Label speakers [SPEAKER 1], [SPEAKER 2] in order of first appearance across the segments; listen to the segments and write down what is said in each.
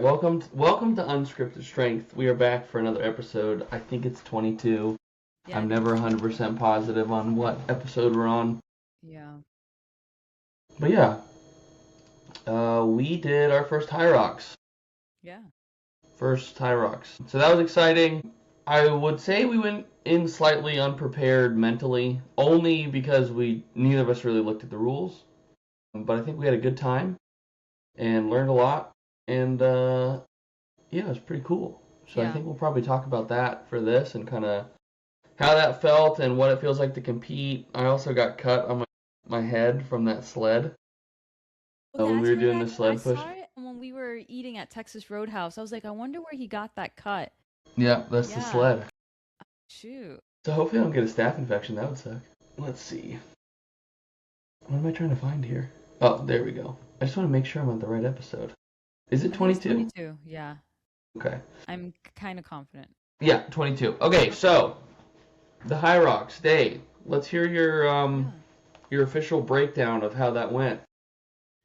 [SPEAKER 1] Welcome to Unscripted Strength. We are back for another episode. I think it's 22.
[SPEAKER 2] Yeah,
[SPEAKER 1] I'm never 100% positive on what episode we're on.
[SPEAKER 2] yeah.
[SPEAKER 1] But yeah, we did our first Hyrox.
[SPEAKER 2] Yeah.
[SPEAKER 1] First Hyrox. So that was exciting. I would say we went in slightly unprepared mentally, only because neither of us really looked at the rules. But I think we had a good time and learned a lot. And yeah, it was pretty cool. So I
[SPEAKER 2] Yeah.
[SPEAKER 1] think we'll probably talk about that for this and kind of how that felt and what it feels like to compete. I also got cut on my head from that sled
[SPEAKER 2] Oh,
[SPEAKER 1] when we
[SPEAKER 2] that's
[SPEAKER 1] were
[SPEAKER 2] right.
[SPEAKER 1] doing the
[SPEAKER 2] I
[SPEAKER 1] sled push.
[SPEAKER 2] saw it when we were eating at Texas Roadhouse. I was like, I wonder where he got that cut.
[SPEAKER 1] Yeah, that's the
[SPEAKER 2] Yeah.
[SPEAKER 1] sled.
[SPEAKER 2] Shoot.
[SPEAKER 1] So hopefully I don't get a staph infection. That would suck. Let's see. What am I trying to find here? Oh, there we go. I just want to make sure I'm on the right episode. Is it
[SPEAKER 2] I think it's
[SPEAKER 1] 22?
[SPEAKER 2] 22. Yeah.
[SPEAKER 1] Okay.
[SPEAKER 2] I'm kind of confident.
[SPEAKER 1] Yeah, 22. Okay, so the Hyrox day. Let's hear your official breakdown of how that went.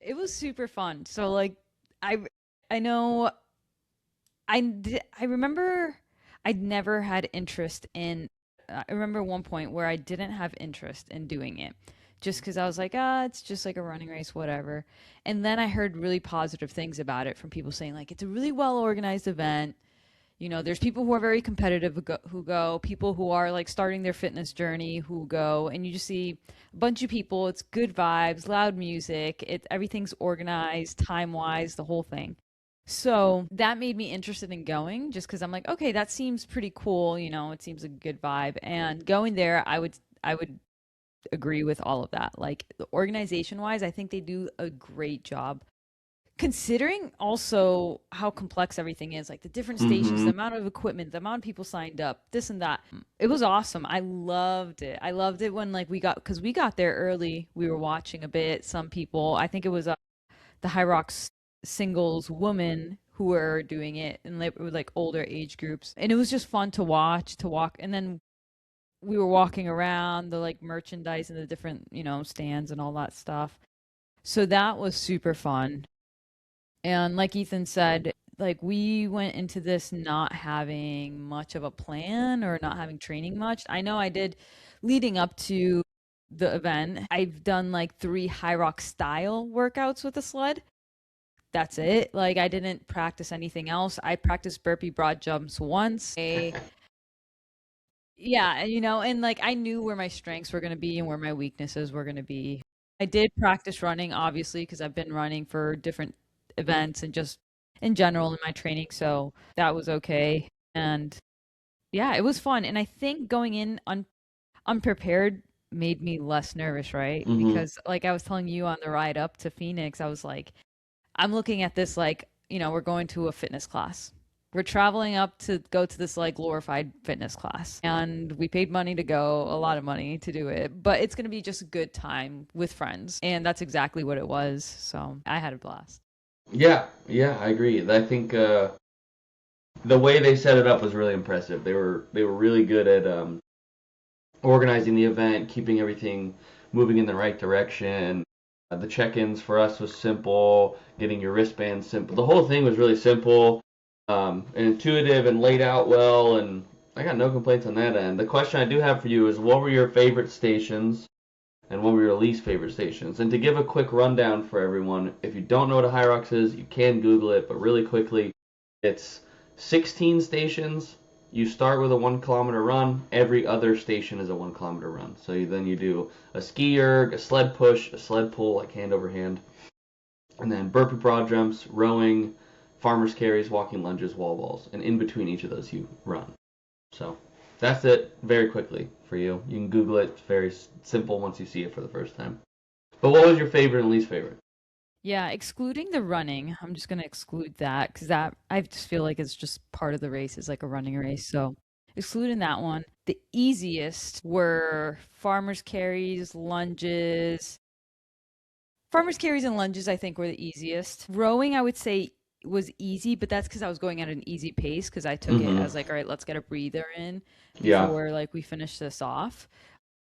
[SPEAKER 2] It was super fun. So like I know I remember I'd never had interest in I remember one point where I didn't have interest in doing it just because I was like, it's just like a running race, whatever. And then I heard really positive things about it from people saying, like, it's a really well organized event. You know, there's people who are very competitive who go, people who are like starting their fitness journey who go, and you just see a bunch of people. It's good vibes, loud music, everything's organized, time wise, the whole thing. So that made me interested in going just because I'm like, okay, that seems pretty cool. You know, it seems a good vibe. And going there, I would agree with all of that. Like the organization wise, I think they do a great job. Considering also how complex everything is, like the different stations,
[SPEAKER 1] Mm-hmm.
[SPEAKER 2] the amount of equipment, the amount of people signed up, this and that. It was awesome. I loved it. I loved it when like because we got there early. We were watching a bit. Some people, I think it was the Hyrox singles women who were doing it, and they were like older age groups, and it was just fun to watch, to walk, and then we were walking around the like merchandise and the different stands and all that stuff. So that was super fun. And like Ethan said, like we went into this not having much of a plan or not having training much. I know I did leading up to the event. I've done like 3 Hyrox style workouts with a sled. That's it. Like I didn't practice anything else. I practiced burpee broad jumps once. Yeah, and like I knew where my strengths were going to be and where my weaknesses were going to be. I did practice running, obviously, because I've been running for different events and just in general in my training. So that was okay. And yeah, it was fun. And I think going in unprepared made me less nervous, right?
[SPEAKER 1] Mm-hmm.
[SPEAKER 2] Because like I was telling you on the ride up to Phoenix, I was like, I'm looking at this like, we're going to a fitness class. We're traveling up to go to this like glorified fitness class. And we paid money to go, a lot of money to do it, but it's going to be just a good time with friends. And that's exactly what it was. So I had a blast.
[SPEAKER 1] Yeah, I agree. I think the way they set it up was really impressive. They were really good at organizing the event, keeping everything moving in the right direction. The check-ins for us was simple, getting your wristband simple. The whole thing was really simple and intuitive and laid out well, and I got no complaints on that end. The question I do have for you is, what were your favorite stations and what were your least favorite stations? And to give a quick rundown for everyone, if you don't know what a Hyrox is, you can Google it, but really quickly, it's 16 stations. You start with a 1 kilometer run. Every other station is a 1 kilometer run. So then you do a ski erg, a sled push, a sled pull, like hand over hand, and then burpee broad jumps, rowing, farmer's carries, walking lunges, wall balls, and in between each of those you run. So that's it very quickly for you. You can Google it. It's very simple once you see it for the first time. But what was your favorite and least favorite?
[SPEAKER 2] Yeah, excluding the running, I'm just going to exclude that because that I just feel like it's just part of the race, is like a running race. So excluding that one, the easiest were farmers carries, lunges. Farmers carries and lunges, I think, were the easiest. Rowing, I would say, was easy, but that's because I was going at an easy pace because I took it
[SPEAKER 1] Mm-hmm.
[SPEAKER 2] as like, all right, let's get a breather in
[SPEAKER 1] Yeah.
[SPEAKER 2] before like we finish this off.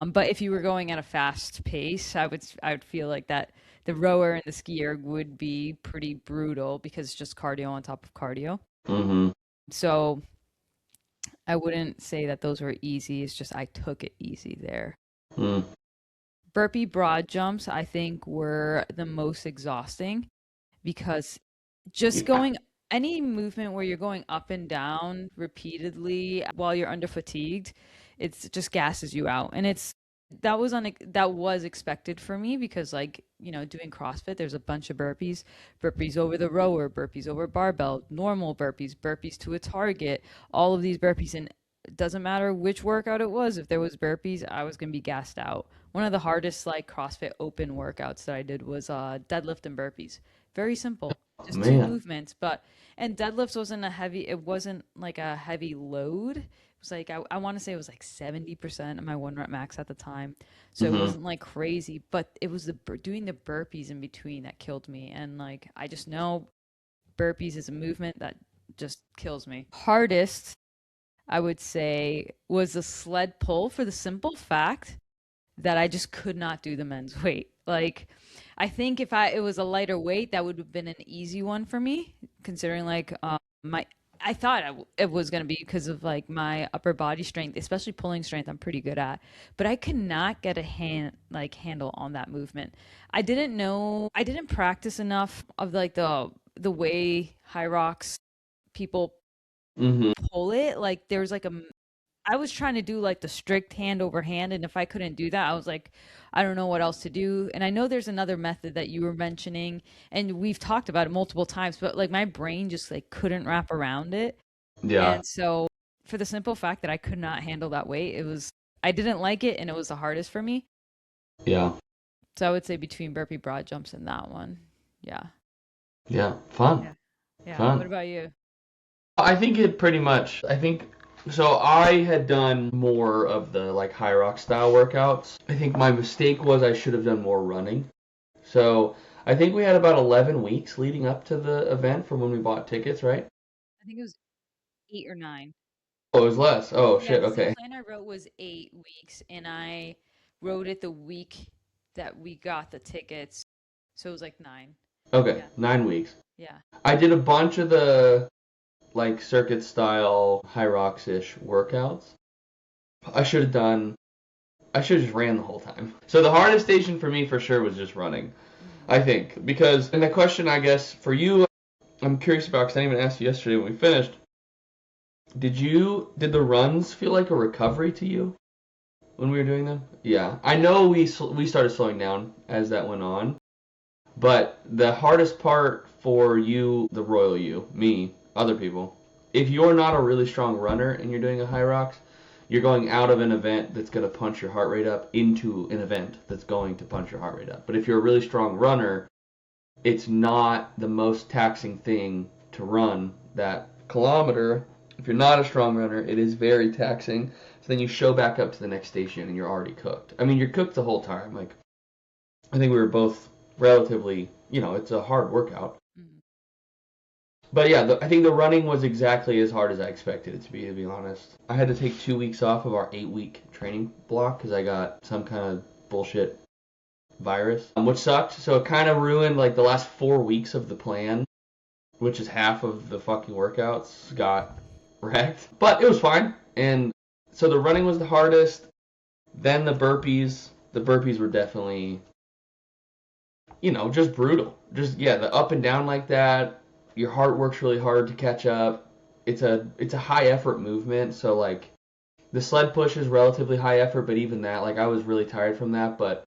[SPEAKER 2] But if you were going at a fast pace, I would feel like that the rower and the ski erg would be pretty brutal because it's just cardio on top of cardio.
[SPEAKER 1] Mm-hmm.
[SPEAKER 2] So I wouldn't say that those were easy. It's just I took it easy there.
[SPEAKER 1] Mm.
[SPEAKER 2] Burpee broad jumps, I think, were the most exhausting because just
[SPEAKER 1] Yeah.
[SPEAKER 2] going any movement where you're going up and down repeatedly while you're under fatigued, it's just gasses you out. And that was expected for me because like, doing CrossFit, there's a bunch of burpees over the rower, burpees over barbell, normal burpees to a target, all of these burpees. And it doesn't matter which workout it was, if there was burpees, I was going to be gassed out. One of the hardest like CrossFit open workouts that I did was deadlift and burpees. Very simple, just two
[SPEAKER 1] Man.
[SPEAKER 2] movements, and deadlifts it wasn't like a heavy load. It was like, I want to say it was like 70% of my one rep max at the time. So it
[SPEAKER 1] Mm-hmm.
[SPEAKER 2] wasn't like crazy, but it was doing the burpees in between that killed me. And like, I just know burpees is a movement that just kills me. Hardest, I would say, was the sled pull for the simple fact that I just could not do the men's weight. Like, I think if it was a lighter weight, that would have been an easy one for me, considering like my I thought it was going to be because of like my upper body strength, especially pulling strength. I'm pretty good at, but I could not get a handle on that movement. I didn't practice enough of like the way Hyrox people
[SPEAKER 1] Mm-hmm.
[SPEAKER 2] pull it. Like there's like I was trying to do like the strict hand over hand, and if I couldn't do that, I was like, I don't know what else to do. And I know there's another method that you were mentioning, and we've talked about it multiple times, but like my brain just like couldn't wrap around it.
[SPEAKER 1] Yeah.
[SPEAKER 2] And so, for the simple fact that I could not handle that weight, I didn't like it, and it was the hardest for me.
[SPEAKER 1] Yeah.
[SPEAKER 2] So I would say between burpee broad jumps and that one. Yeah.
[SPEAKER 1] Yeah. Fun.
[SPEAKER 2] Yeah. Yeah. What
[SPEAKER 1] Fun.
[SPEAKER 2] about you?
[SPEAKER 1] I think it pretty much. I think so. I had done more of the like high rock style workouts. I think my mistake was I should have done more running. So I think we had about 11 weeks leading up to the event from when we bought tickets, right?
[SPEAKER 2] I think it was 8 or 9.
[SPEAKER 1] Oh, it was less. Oh
[SPEAKER 2] Yeah,
[SPEAKER 1] shit.
[SPEAKER 2] because the
[SPEAKER 1] Okay.
[SPEAKER 2] plan I wrote was 8 weeks, and I wrote it the week that we got the tickets, so it was like 9.
[SPEAKER 1] Okay.
[SPEAKER 2] Yeah,
[SPEAKER 1] 9 weeks.
[SPEAKER 2] yeah.
[SPEAKER 1] I did a bunch of the like circuit style high rocks ish workouts. I should have done. I should have just ran the whole time. So the hardest station for me for sure was just running.
[SPEAKER 2] Mm.
[SPEAKER 1] I think because and the question I guess for you, I'm curious about because I didn't even asked you yesterday when we finished. Did the runs feel like a recovery to you when we were doing them? Yeah, I know we started slowing down as that went on, but the hardest part for you, the royal you, me, other people, if you're not a really strong runner and you're doing a high rocks, you're going out of an event that's going to punch your heart rate up into an event that's going to punch your heart rate up. But if you're a really strong runner, it's not the most taxing thing to run that kilometer. If you're not a strong runner, it is very taxing. So then you show back up to the next station and you're already cooked. I mean, you're cooked the whole time. Like, I think we were both relatively, it's a hard workout.
[SPEAKER 2] Mm.
[SPEAKER 1] But yeah, I think the running was exactly as hard as I expected it to be honest. I had to take 2 weeks off of our 8-week training block because I got some kind of bullshit virus, which sucked. So it kind of ruined like the last 4 weeks of the plan, which is half of the fucking workouts got wrecked. But it was fine. And so the running was the hardest. Then the burpees. The burpees were definitely, just brutal. Just yeah, the up and down like that. Your heart works really hard to catch up. It's a high effort movement. So like the sled push is relatively high effort, but even that, like I was really tired from that, but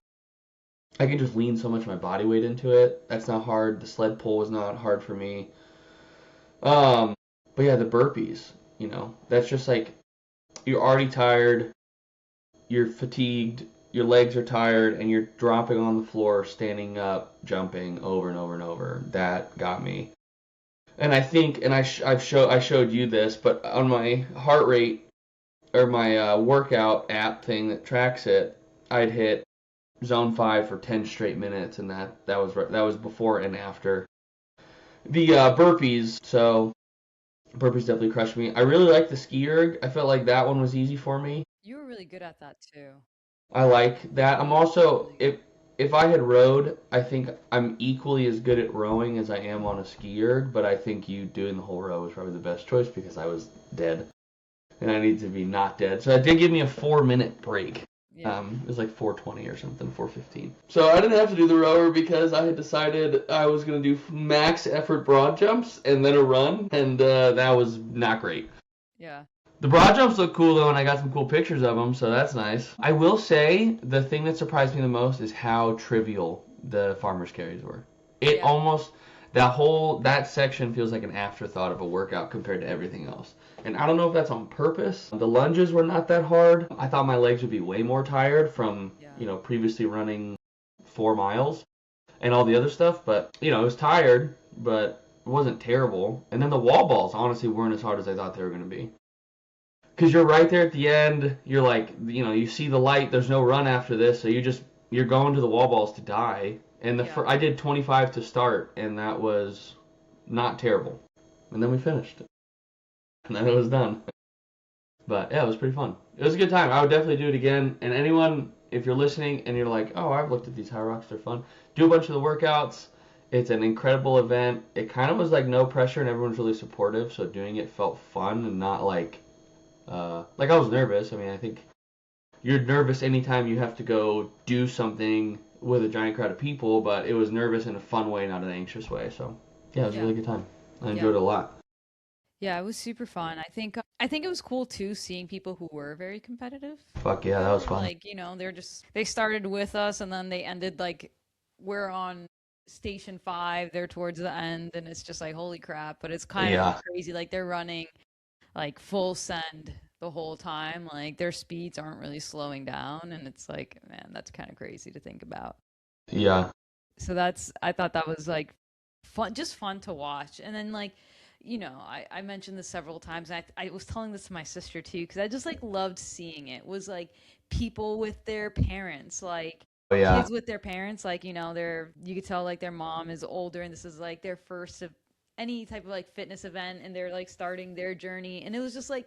[SPEAKER 1] I can just lean so much of my body weight into it. That's not hard. The sled pull was not hard for me. Um, but yeah, the burpees, that's just like you're already tired, you're fatigued, your legs are tired, and you're dropping on the floor, standing up, jumping over and over and over. That got me. And I think, and I showed you this, but on my heart rate or my workout app thing that tracks it, I'd hit zone 5 for 10 straight minutes, and that was before and after the burpees. So burpees definitely crushed me. I really like the ski erg. I felt like that one was easy for me.
[SPEAKER 2] You were really good at that too.
[SPEAKER 1] I like that. I'm
[SPEAKER 2] You were
[SPEAKER 1] also
[SPEAKER 2] really
[SPEAKER 1] it
[SPEAKER 2] good.
[SPEAKER 1] if I had rowed, I think I'm equally as good at rowing as I am on a ski erg, but I think you doing the whole row was probably the best choice because I was dead. And I needed to be not dead. So it did give me a 4-minute break.
[SPEAKER 2] Yeah.
[SPEAKER 1] It was like 4:20 or something, 4:15. So I didn't have to do the rower because I had decided I was going to do max effort broad jumps and then a run, and that was not great.
[SPEAKER 2] Yeah.
[SPEAKER 1] The broad jumps look cool though, and I got some cool pictures of them, so that's nice. I will say the thing that surprised me the most is how trivial the farmer's carries were. It almost that section feels like an afterthought of a workout compared to everything else. And I don't know if that's on purpose. The lunges were not that hard. I thought my legs would be way more tired from, previously running 4 miles and all the other stuff, but it was tired, but it wasn't terrible. And then the wall balls honestly weren't as hard as I thought they were going to be. Because you're right there at the end, you're like, you see the light, there's no run after this, so you're going to the wall balls to die. And I did 25 to start, and that was not terrible. And then we finished. And then it was done. But yeah, it was pretty fun. It was a good time. I would definitely do it again. And anyone, if you're listening and you're like, oh, I've looked at these Hyrox, they're fun, do a bunch of the workouts. It's an incredible event. It kind of was like no pressure, and everyone's really supportive, so doing it felt fun and not like I was nervous. I mean, I think you're nervous anytime you have to go do something with a giant crowd of people, but it was nervous in a fun way, not an anxious way. So yeah, it was a really good time. I enjoyed it a lot.
[SPEAKER 2] Yeah, it was super fun. I think it was cool too seeing people who were very competitive.
[SPEAKER 1] Fuck yeah, that was fun.
[SPEAKER 2] Like, they started with us and then they ended like we're on station 5, they're towards the end, and it's just like holy crap, but it's kind of crazy. Like they're running like full send the whole time. Like their speeds aren't really slowing down, and it's like, man, that's kind of crazy to think about.
[SPEAKER 1] Yeah.
[SPEAKER 2] So I thought that was like fun to watch. And then like, I mentioned this several times. And I was telling this to my sister too, because I just like loved seeing it. Was like people with their parents, like kids with their parents, like you could tell like their mom is older, and this is like their first of any type of like fitness event, and they're like starting their journey. And it was just like,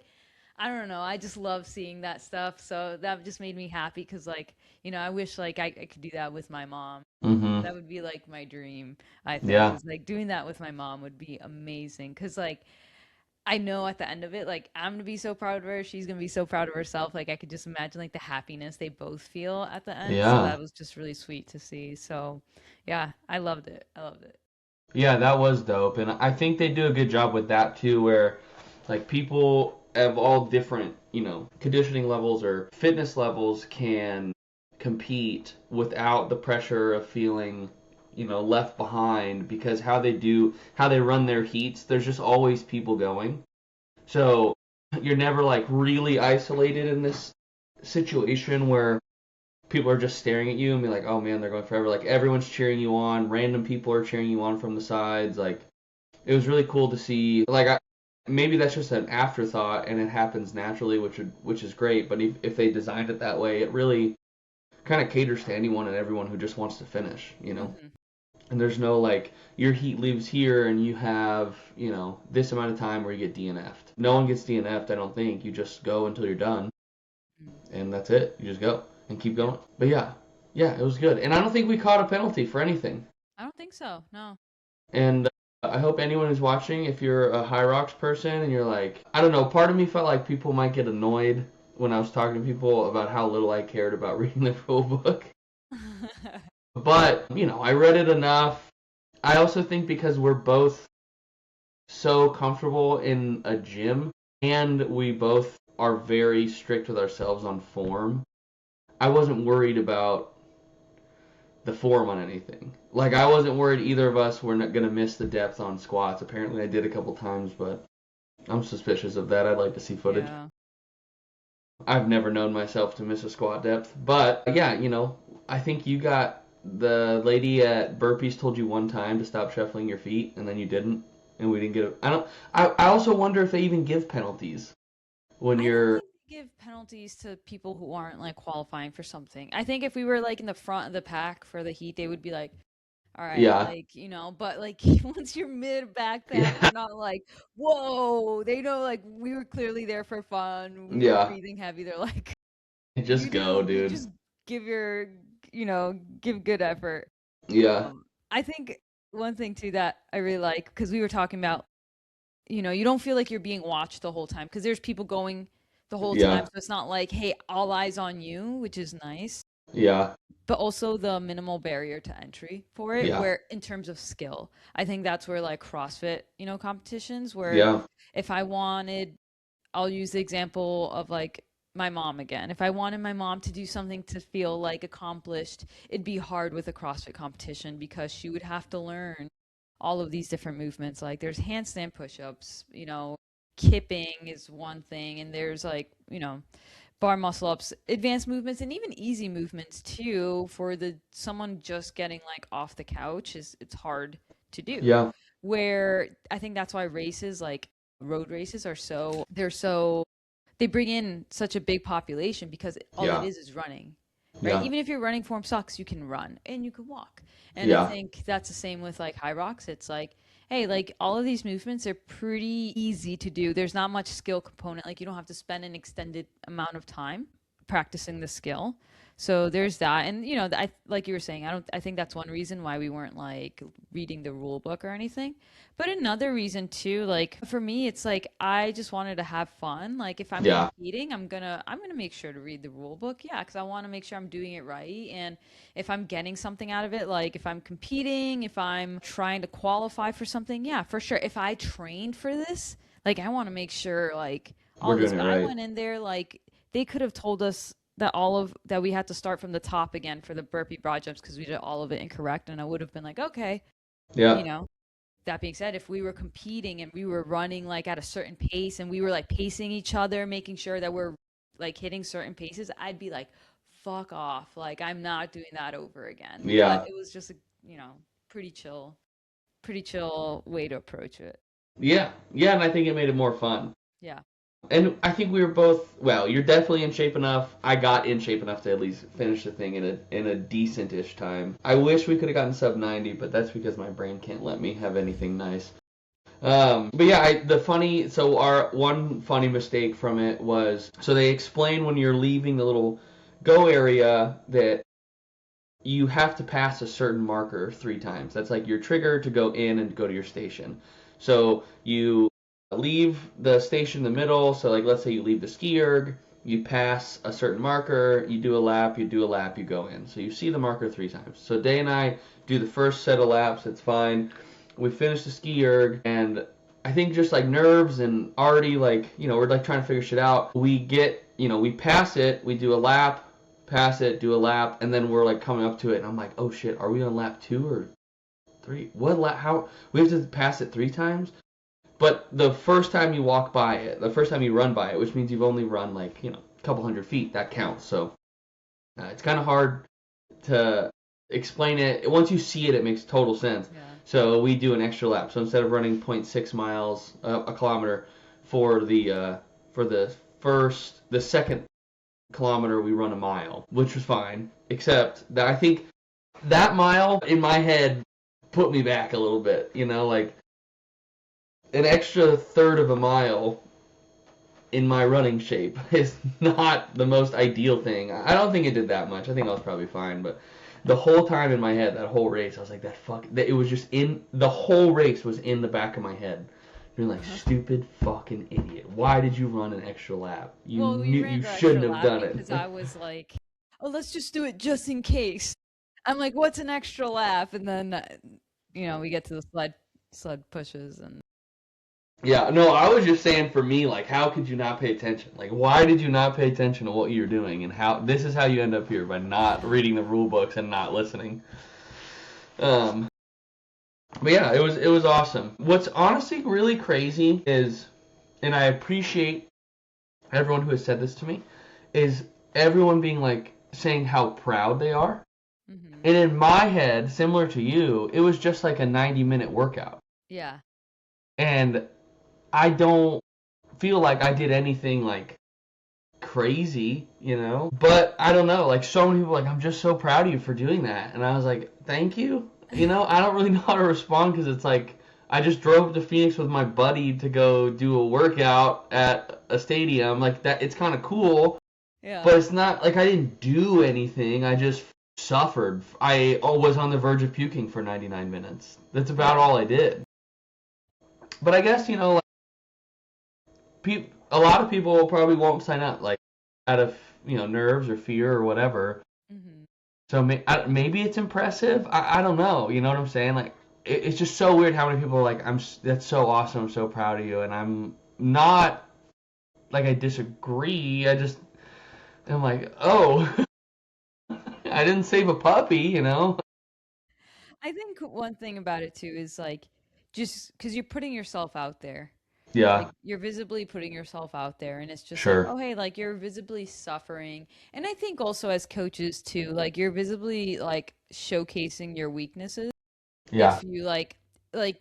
[SPEAKER 2] I don't know, I just love seeing that stuff. So that just made me happy because like, I wish like I could do that with my mom.
[SPEAKER 1] Mm-hmm.
[SPEAKER 2] That would be like my dream. I think is like doing that with my mom would be amazing because like I know at the end of it, like I'm gonna be so proud of her. She's gonna be so proud of herself. Like I could just imagine like the happiness they both feel at the end. So that was just really sweet to see. So yeah, I loved it. I loved it.
[SPEAKER 1] Yeah, that was dope. And I think they do a good job with that too, where like people of all different, conditioning levels or fitness levels can compete without the pressure of feeling, left behind because how they run their heats, there's just always people going. So you're never like really isolated in this situation where people are just staring at you and be like, oh man, they're going forever. Like everyone's cheering you on, random people are cheering you on from the sides. Like it was really cool to see. Like maybe that's just an afterthought and it happens naturally, which is great. But if they designed it that way, it really kind of caters to anyone and everyone who just wants to finish,
[SPEAKER 2] Mm-hmm.
[SPEAKER 1] And there's no like your heat leaves here and you have, this amount of time where you get DNF'd. No one gets DNF'd, I don't think. You just go until you're done, and that's it. You just go and keep going. But yeah, it was good. And I don't think we caught a penalty for anything.
[SPEAKER 2] I don't think so. No.
[SPEAKER 1] And I hope anyone who's watching, if you're a Hyrox person and you're like, I don't know, part of me felt like people might get annoyed when I was talking to people about how little I cared about reading the rule book. But, I read it enough. I also think because we're both so comfortable in a gym and we both are very strict with ourselves on form, I wasn't worried about the form on anything. Like, I wasn't worried either of us were not going to miss the depth on squats. Apparently I did a couple times, but I'm suspicious of that. I'd like to see footage.
[SPEAKER 2] Yeah.
[SPEAKER 1] I've never known myself to miss a squat depth. But, yeah, I think you got the lady at burpees told you one time to stop shuffling your feet, and then you didn't, and we didn't get it. I also wonder if they even give penalties when you're.
[SPEAKER 2] I don't think they give penalties to people who aren't like qualifying for something. I think if we were like in the front of the pack for the heat, they would be like, all right, like, but like once you're mid backpack, they're not like, whoa, they know like we were clearly there for fun. We were breathing heavy. They're like,
[SPEAKER 1] Just go, dude.
[SPEAKER 2] Just give your give good effort.
[SPEAKER 1] Yeah.
[SPEAKER 2] I think one thing too that I really like, because we were talking about, you don't feel like you're being watched the whole time because there's people going the whole time.
[SPEAKER 1] Yeah.
[SPEAKER 2] So it's not like, hey, all eyes on you, which is nice.
[SPEAKER 1] Yeah.
[SPEAKER 2] But also the minimal barrier to entry for it,
[SPEAKER 1] Yeah.
[SPEAKER 2] where in terms of skill, I think that's where like CrossFit, competitions, where
[SPEAKER 1] Yeah.
[SPEAKER 2] if I wanted, I'll use the example of like my mom again. If I wanted my mom to do something to feel like accomplished, it'd be hard with a CrossFit competition because she would have to learn all of these different movements. Like there's handstand push-ups, kipping is one thing, and there's like, bar muscle ups, advanced movements, and even easy movements too. For the someone just getting like off the couch, it's hard to do.
[SPEAKER 1] Yeah.
[SPEAKER 2] Where I think that's why races like road races they bring in such a big population because all it
[SPEAKER 1] Yeah.
[SPEAKER 2] is running, right?
[SPEAKER 1] Yeah.
[SPEAKER 2] Even if your running form sucks, you can run and you can walk. And I
[SPEAKER 1] Yeah.
[SPEAKER 2] think that's the same with like Hyrox. It's like, hey, like all of these movements are pretty easy to do. There's not much skill component. Like you don't have to spend an extended amount of time practicing the skill. So there's that. And I like you were saying, I think that's one reason why we weren't like reading the rule book or anything. But another reason too, like for me, it's like I just wanted to have fun. Like if I'm
[SPEAKER 1] Yeah.
[SPEAKER 2] competing, I'm gonna make sure to read the rule book. Yeah, because I want to make sure I'm doing it right. And if I'm getting something out of it, like if I'm competing, if I'm trying to qualify for something, yeah, for sure. If I trained for this, like I want to make sure like all
[SPEAKER 1] We're
[SPEAKER 2] this.
[SPEAKER 1] doing it
[SPEAKER 2] But I
[SPEAKER 1] right.
[SPEAKER 2] went in there like they could have told us that we had to start from the top again for the burpee broad jumps because we did all of it incorrect, and I would have been like, okay, you
[SPEAKER 1] Yeah.
[SPEAKER 2] know. That being said, if we were competing and we were running like at a certain pace and we were like pacing each other, making sure that we're like hitting certain paces, I'd be like, fuck off. Like I'm not doing that over again. But
[SPEAKER 1] Yeah.
[SPEAKER 2] it was just a, pretty chill way to approach it.
[SPEAKER 1] Yeah. Yeah. And I think it made it more fun.
[SPEAKER 2] Yeah.
[SPEAKER 1] And I think we were both, well, you're definitely in shape enough. I got in shape enough to at least finish the thing in a decent-ish time. I wish we could have gotten sub 90, but that's because my brain can't let me have anything nice. But yeah, so our one funny mistake from it was, so they explain when you're leaving the little go area that you have to pass a certain marker 3 times. That's like your trigger to go in and go to your station. So you leave the station in the middle. So like let's say you leave the ski erg, you pass a certain marker, you do a lap, you go in. So you see the marker 3 times. So Day and I do the first set of laps. It's fine. We finish the ski erg, and I think just like nerves and already like we're like trying to figure shit out. We pass it, we do a lap, pass it, do a lap, and then we're like coming up to it, and I'm like, oh shit, are we on lap 2 or 3? What lap? How we have to pass it 3 times? But the first time you walk by it, the first time you run by it, which means you've only run like a couple hundred feet, that counts. So it's kind of hard to explain it. Once you see it, it makes total sense.
[SPEAKER 2] Yeah.
[SPEAKER 1] So we do an extra lap. So instead of running 0.6 miles a kilometer for the second kilometer, we run a mile, which was fine. Except that I think that mile in my head put me back a little bit. Like an extra third of a mile in my running shape is not the most ideal thing. I don't think it did that much. I think I was probably fine, but the whole time in my head, that whole race, I was like, it was just the whole race was in the back of my head. You're like, stupid fucking idiot. Why did you run an extra lap?
[SPEAKER 2] Well, we ran
[SPEAKER 1] You
[SPEAKER 2] the
[SPEAKER 1] shouldn't
[SPEAKER 2] extra
[SPEAKER 1] have
[SPEAKER 2] lap
[SPEAKER 1] done it.
[SPEAKER 2] because I was like, oh, let's just do it just in case. I'm like, what's an extra lap? And then, we get to the sled pushes and.
[SPEAKER 1] Yeah, no, I was just saying for me, like, how could you not pay attention? Like, why did you not pay attention to what you're doing, and this is how you end up here by not reading the rule books and not listening. But yeah, it was awesome. What's honestly really crazy is, and I appreciate everyone who has said this to me, is everyone being like saying how proud they are.
[SPEAKER 2] Mm-hmm.
[SPEAKER 1] And in my head, similar to you, it was just like a 90-minute workout.
[SPEAKER 2] Yeah.
[SPEAKER 1] And I don't feel like I did anything like crazy, But I don't know, like so many people like, I'm just so proud of you for doing that. And I was like, thank you. I don't really know how to respond because it's like I just drove to Phoenix with my buddy to go do a workout at a stadium. Like that, it's kind of cool.
[SPEAKER 2] Yeah.
[SPEAKER 1] But it's not like I didn't do anything. I just suffered. I was on the verge of puking for 99 minutes. That's about
[SPEAKER 2] Yeah.
[SPEAKER 1] all I did. But I guess, like, a lot of people probably won't sign up, like, out of, nerves or fear or whatever.
[SPEAKER 2] Hmm.
[SPEAKER 1] So maybe it's impressive. I don't know. You know what I'm saying? Like, it's just so weird how many people are like, that's so awesome. I'm so proud of you. And I'm not, like, I disagree. I'm like, oh, I didn't save a puppy.
[SPEAKER 2] I think one thing about it too is like just because you're putting yourself out there. Like
[SPEAKER 1] Yeah,
[SPEAKER 2] you're visibly putting yourself out there, and it's just like,
[SPEAKER 1] sure.
[SPEAKER 2] oh hey, like you're visibly suffering. And I think also as coaches too, like you're visibly like showcasing your weaknesses.
[SPEAKER 1] Yeah.
[SPEAKER 2] If you like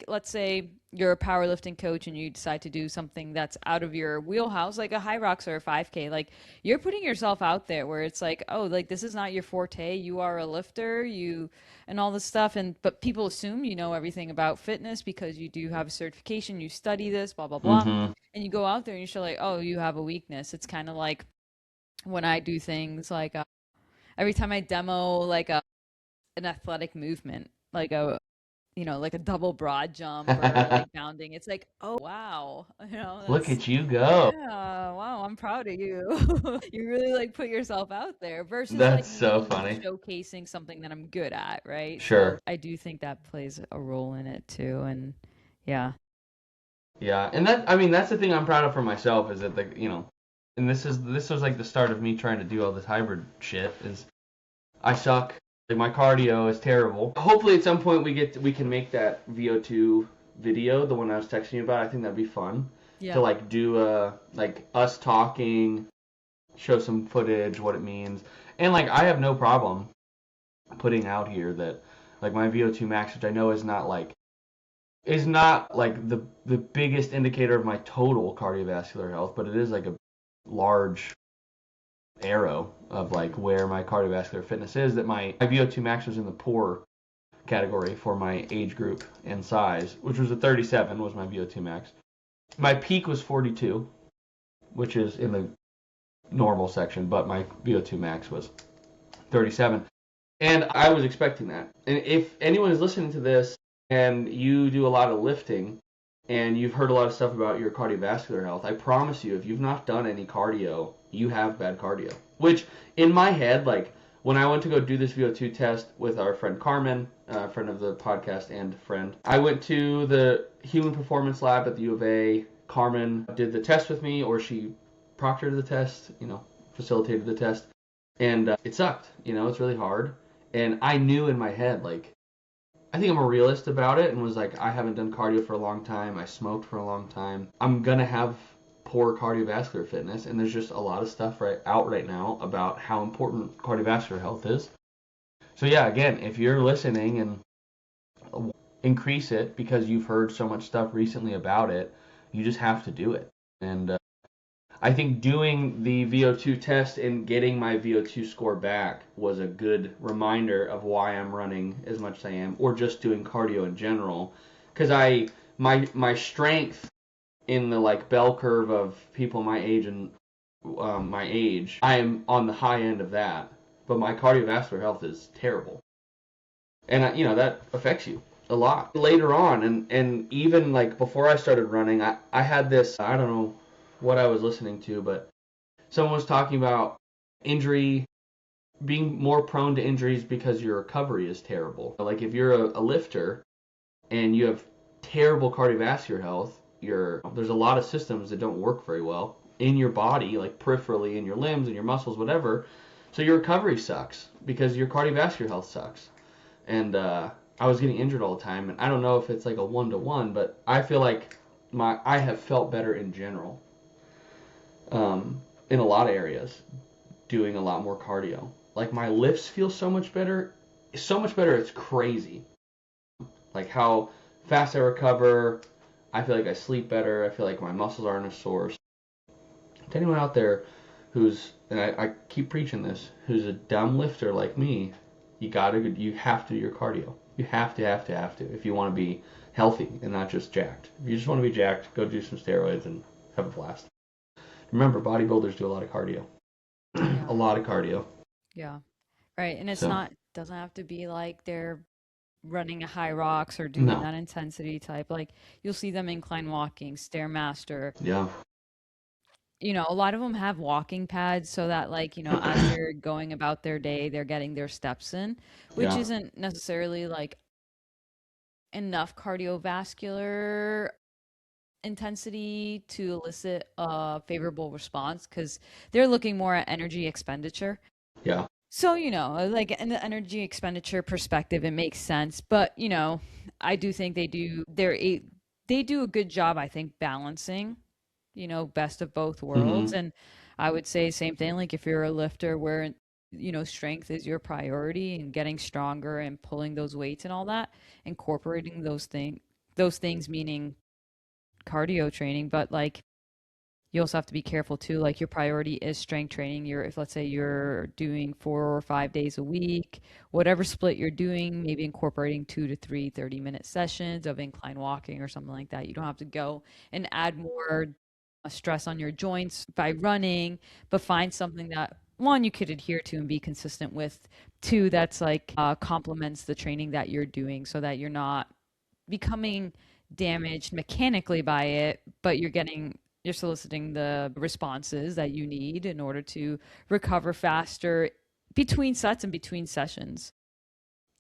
[SPEAKER 2] let's say you're a powerlifting coach and you decide to do something that's out of your wheelhouse, like a high rocks or a 5K, like you're putting yourself out there where it's like, oh, like this is not your forte, you are a lifter, you and all this stuff. And but people assume you know everything about fitness because you do have a certification, you study this, blah blah blah.
[SPEAKER 1] Mm-hmm.
[SPEAKER 2] And you go out there and you show like, oh, you have a weakness. It's kind of like when I do things like every time I demo like an athletic movement, like a like a double broad jump or like bounding. It's like, oh wow,
[SPEAKER 1] Look
[SPEAKER 2] that's
[SPEAKER 1] at you go.
[SPEAKER 2] yeah, wow, I'm proud of you. You really like put yourself out there versus like
[SPEAKER 1] That's so
[SPEAKER 2] me
[SPEAKER 1] funny.
[SPEAKER 2] showcasing something that I'm good at, right? So
[SPEAKER 1] Sure.
[SPEAKER 2] I do think that plays a role in it too, and yeah,
[SPEAKER 1] Yeah, and I mean, that's the thing I'm proud of for myself is that and this was like the start of me trying to do all this hybrid shit. Is I suck. Like my cardio is terrible. Hopefully, at some point we can make that VO2 video, the one I was texting you about. I think that'd be fun to
[SPEAKER 2] yeah,
[SPEAKER 1] like do like us talking, show some footage, what it means, and like I have no problem putting out here that like my VO2 max, which I know is not like the biggest indicator of my total cardiovascular health, but it is like a large arrow of like
[SPEAKER 2] hmm,
[SPEAKER 1] where my cardiovascular fitness is. That my VO2 max was in the poor category for my age group and size, which was a 37 was my VO2 max. My peak was 42, which is in the normal section, but my VO2 max was 37. And I was expecting that. And if anyone is listening to this and you do a lot of lifting and you've heard a lot of stuff about your cardiovascular health, I promise you, if you've not done any cardio, you have bad cardio. Which, in my head, like when I went to go do this VO2 test with our friend Carmen, friend of the podcast and friend, I went to the Human Performance Lab at the U of A. Carmen did the test with me, or she proctored the test, facilitated the test. And it sucked. It's really hard. And I knew in my head, like, I think I'm a realist about it and was like, I haven't done cardio for a long time. I smoked for a long time. I'm going to have poor cardiovascular fitness. And there's just a lot of stuff right now about how important cardiovascular health is. So, yeah, again, if you're listening and increase it because you've heard so much stuff recently about it, you just have to do it. And I think doing the VO2 test and getting my VO2 score back was a good reminder of why I'm running as much as I am, or just doing cardio in general. Because my strength in the like bell curve of people my age and my age, I am on the high end of that, but my cardiovascular health is terrible, and that affects you a lot later on. And even like before I started running, I had this, I don't know what I was listening to, but someone was talking about injury, being more prone to injuries because your recovery is terrible. Like if you're a lifter and you have terrible cardiovascular health, there's a lot of systems that don't work very well in your body, like peripherally in your limbs and your muscles, whatever. So your recovery sucks because your cardiovascular health sucks. And I was getting injured all the time, and I don't know if it's like a 1-to-1, but I feel like I have felt better in general, in a lot of areas, doing a lot more cardio. Like my lifts feel so much better. So much better, it's crazy. Like how fast I recover. I feel like I sleep better. I feel like my muscles aren't as sore. To anyone out there and I keep preaching this, who's a dumb lifter like me, you have to do your cardio. You have to, if you want to be healthy and not just jacked. If you just want to be jacked, go do some steroids and have a blast. Remember, bodybuilders do a lot of cardio.
[SPEAKER 2] yeah,
[SPEAKER 1] A lot of cardio.
[SPEAKER 2] yeah. Right. And it's
[SPEAKER 1] So,
[SPEAKER 2] not Doesn't have to be like they're running a high rocks or doing
[SPEAKER 1] No.
[SPEAKER 2] that intensity type. Like you'll see them incline walking, stairmaster.
[SPEAKER 1] Yeah.
[SPEAKER 2] A lot of them have walking pads so that like, as they're going about their day, they're getting their steps in, which
[SPEAKER 1] Yeah.
[SPEAKER 2] isn't necessarily like enough cardiovascular intensity to elicit a favorable response because they're looking more at energy expenditure.
[SPEAKER 1] Yeah.
[SPEAKER 2] So, like in the energy expenditure perspective, it makes sense. But, I do think they do a good job, I think, balancing, best of both worlds.
[SPEAKER 1] Mm-hmm.
[SPEAKER 2] And I would say same thing, like if you're a lifter where, strength is your priority and getting stronger and pulling those weights and all that, incorporating those things meaning cardio training, but like you also have to be careful too. Like your priority is strength training. If let's say you're doing 4 or 5 days a week, whatever split you're doing, maybe incorporating 2 to 3 30-minute sessions of incline walking or something like that. You don't have to go and add more stress on your joints by running, but find something that one you could adhere to and be consistent with. Two, that's like complements the training that you're doing so that you're not becoming damaged mechanically by it, but you're soliciting the responses that you need in order to recover faster between sets and between sessions.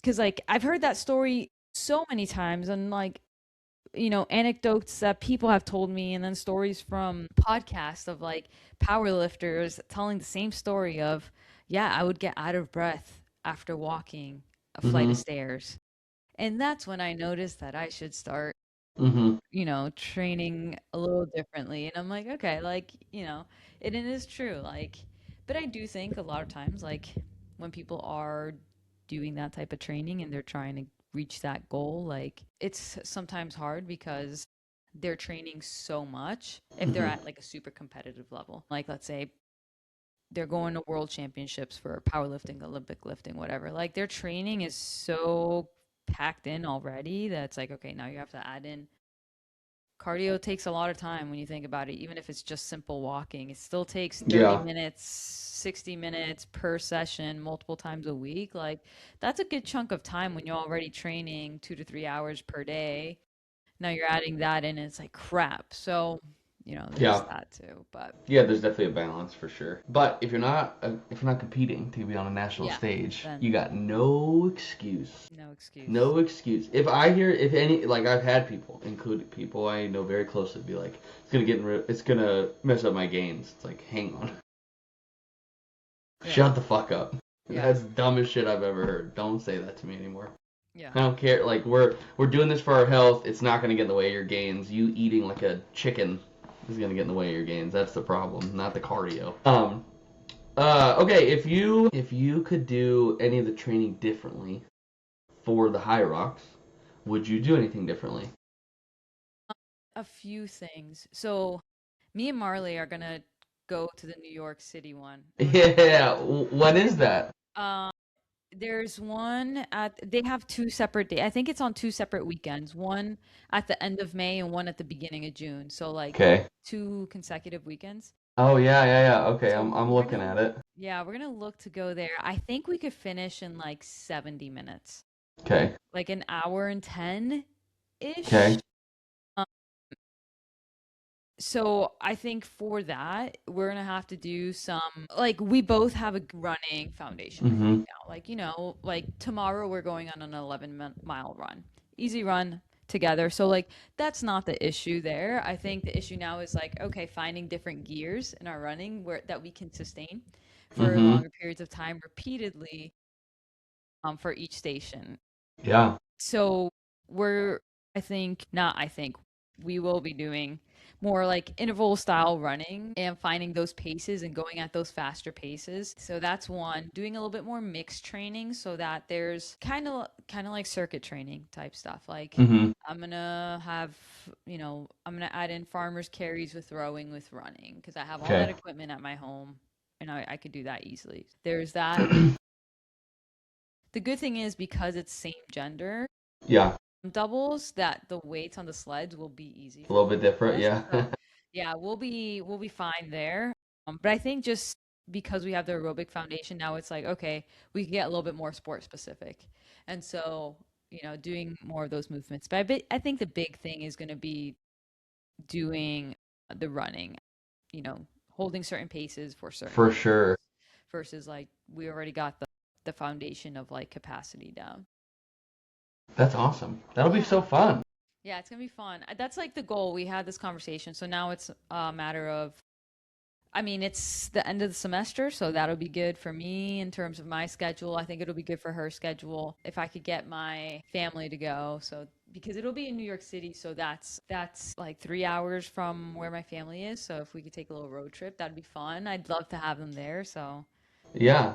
[SPEAKER 2] Because like I've heard that story so many times, and like anecdotes that people have told me, and then stories from podcasts of like power lifters telling the same story of, yeah, I would get out of breath after walking a flight of
[SPEAKER 1] Mm-hmm.
[SPEAKER 2] stairs. And that's when I noticed that I should start,
[SPEAKER 1] Mm-hmm.
[SPEAKER 2] training a little differently. And I'm like, okay, like, it is true. Like, but I do think a lot of times, like, when people are doing that type of training and they're trying to reach that goal, like, it's sometimes hard because they're training so much if they're
[SPEAKER 1] Mm-hmm.
[SPEAKER 2] at like a super competitive level. Like, let's say they're going to world championships for powerlifting, Olympic lifting, whatever. Like, their training is so packed in already that it's like, okay, now you have to add in cardio. Takes a lot of time when you think about it, even if it's just simple walking. It still takes 30
[SPEAKER 1] Yeah.
[SPEAKER 2] minutes, 60 minutes per session, multiple times a week. Like, that's a good chunk of time when you're already training 2 to 3 hours per day. Now you're adding that in, and it's like crap. So, there's
[SPEAKER 1] Yeah.
[SPEAKER 2] that too. But
[SPEAKER 1] Yeah, there's definitely a balance for sure. But if you're not competing to be on a national
[SPEAKER 2] yeah,
[SPEAKER 1] stage, you
[SPEAKER 2] then
[SPEAKER 1] got no excuse.
[SPEAKER 2] no excuse.
[SPEAKER 1] No excuse. If I've had people, including people I know very closely, be like, it's gonna mess up my gains. It's like, hang on,
[SPEAKER 2] Yeah.
[SPEAKER 1] shut the fuck up.
[SPEAKER 2] Yeah.
[SPEAKER 1] That's the dumbest shit I've ever heard. Don't say that to me anymore.
[SPEAKER 2] Yeah.
[SPEAKER 1] I don't care. Like we're doing this for our health. It's not gonna get in the way of your gains. You eating like a chicken is gonna get in the way of your gains. That's the problem, not the cardio. Okay. If you could do any of the training differently for the high rocks, would you do anything differently?
[SPEAKER 2] A few things. So, me and Marley are gonna go to the New York City one. We're gonna
[SPEAKER 1] Yeah. What is that?
[SPEAKER 2] um there's one they have two separate days. I think it's on two separate weekends. One at the end of May and one at the beginning of June. So like
[SPEAKER 1] Okay.
[SPEAKER 2] two consecutive weekends.
[SPEAKER 1] Oh yeah, yeah, yeah. Okay,
[SPEAKER 2] So
[SPEAKER 1] I'm
[SPEAKER 2] we're
[SPEAKER 1] looking
[SPEAKER 2] gonna
[SPEAKER 1] at it.
[SPEAKER 2] yeah, we're gonna look to go there. I think we could finish in like 70 minutes.
[SPEAKER 1] Okay.
[SPEAKER 2] Like an hour and 10-ish.
[SPEAKER 1] Okay.
[SPEAKER 2] So I think for that, we're gonna have to do some like we both have a running foundation, I think
[SPEAKER 1] Mhm.
[SPEAKER 2] now. Like, like tomorrow we're going on an 11-mile run. Easy run together. So like that's not the issue there. I think the issue now is like, okay, finding different gears in our running where that we can sustain for
[SPEAKER 1] Mhm.
[SPEAKER 2] longer periods of time repeatedly for each station.
[SPEAKER 1] Yeah.
[SPEAKER 2] So we're, I think we will be doing more like interval style running and finding those paces and going at those faster paces. So that's one. Doing a little bit more mixed training so that there's kind of like circuit training type stuff. Like
[SPEAKER 1] Mhm.
[SPEAKER 2] I'm gonna add in farmers carries with rowing with running because I have all that
[SPEAKER 1] Okay.
[SPEAKER 2] equipment at my home and I could do that easily. There's that. The good thing is because it's same gender,
[SPEAKER 1] Yeah.
[SPEAKER 2] doubles that the weights on the sleds will be easy
[SPEAKER 1] A
[SPEAKER 2] for
[SPEAKER 1] little
[SPEAKER 2] both
[SPEAKER 1] bit different.
[SPEAKER 2] of us.
[SPEAKER 1] Yeah.
[SPEAKER 2] So yeah, we'll be fine there. But I think just because we have the aerobic foundation, now it's like, okay, we can get a little bit more sport specific. And so, doing more of those movements. But I think the big thing is going to be doing the running, you know, holding certain paces for certain
[SPEAKER 1] For
[SPEAKER 2] days
[SPEAKER 1] sure.
[SPEAKER 2] versus like we already got the foundation of like capacity down.
[SPEAKER 1] That's awesome. That'll be
[SPEAKER 2] Yeah.
[SPEAKER 1] so fun.
[SPEAKER 2] Yeah, it's gonna be fun. That's like the goal. We had this conversation. So now it's a matter of, I mean, it's the end of the semester, so that'll be good for me in terms of my schedule. I think it'll be good for her schedule if I could get my family to go. So because it'll be in New York City, so that's like 3 hours from where my family is. So if we could take a little road trip, that'd be fun. I'd love to have them there. So
[SPEAKER 1] Yeah,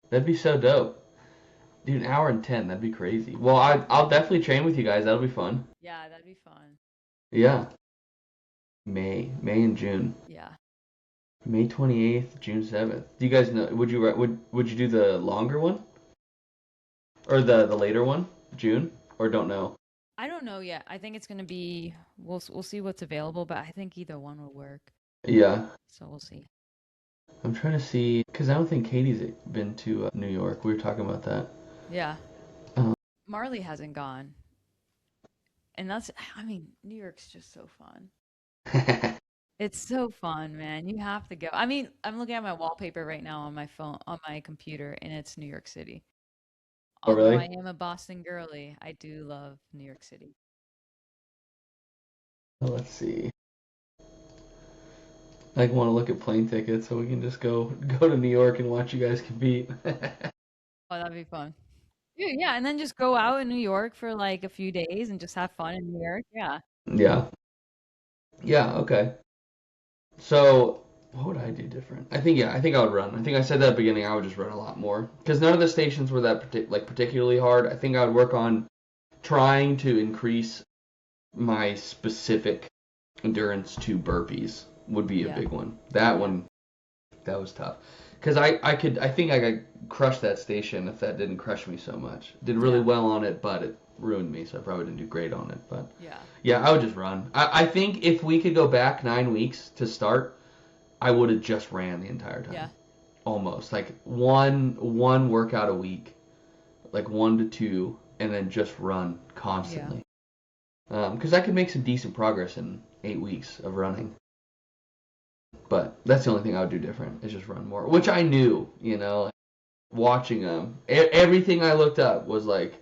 [SPEAKER 1] that'd be so dope. Dude, an hour and 10, that'd be crazy. Well, I'll definitely train with you guys. That'll be fun.
[SPEAKER 2] yeah, that'd be fun.
[SPEAKER 1] Yeah. May and June.
[SPEAKER 2] Yeah.
[SPEAKER 1] May 28th, June 7th. Do you guys know, would you do the longer one? Or the later one? June? Or don't know?
[SPEAKER 2] I don't know yet. I think it's gonna be we'll see what's available, but I think either one will work.
[SPEAKER 1] Yeah.
[SPEAKER 2] So we'll see.
[SPEAKER 1] I'm trying to see, because I don't think Katie's been to New York. We were talking about that.
[SPEAKER 2] Yeah.
[SPEAKER 1] Um,
[SPEAKER 2] Marley hasn't gone. And I mean, New York's just so fun. It's so fun, man. You have to go. I mean, I'm looking at my wallpaper right now on my phone, on my computer, and it's New York City.
[SPEAKER 1] oh,
[SPEAKER 2] Although I
[SPEAKER 1] really?
[SPEAKER 2] am a Boston girly, I do love New York City.
[SPEAKER 1] Let's see. I want to look at plane tickets so we can just go to New York and watch you guys compete.
[SPEAKER 2] Oh, that'd be fun. Yeah, and then just go out in New York for like a few days and just have fun in New York. Yeah.
[SPEAKER 1] Yeah. Yeah, okay. So, what would I do different? I think I would run. I think I said that at the beginning, I would just run a lot more. Because none of the stations were that particularly hard. I think I would work on trying to increase my specific endurance to burpees would be a
[SPEAKER 2] Yeah.
[SPEAKER 1] big one. That
[SPEAKER 2] Yeah.
[SPEAKER 1] one, that was tough. Because I think I could crush that station if that didn't crush me so much. Did really
[SPEAKER 2] Yeah.
[SPEAKER 1] well on it, but it ruined me, so I probably didn't do great on it. But
[SPEAKER 2] Yeah.
[SPEAKER 1] yeah, I would just run. I think if we could go back 9 weeks to start, I would have just ran the entire
[SPEAKER 2] Yeah.
[SPEAKER 1] time. Almost. Like one workout a week, like 1 to 2, and then just run
[SPEAKER 2] Yeah.
[SPEAKER 1] constantly. Because I could make some decent progress in 8 weeks of running. But that's the only thing I would do different is just run more, which I knew, watching them. Everything I looked up was like,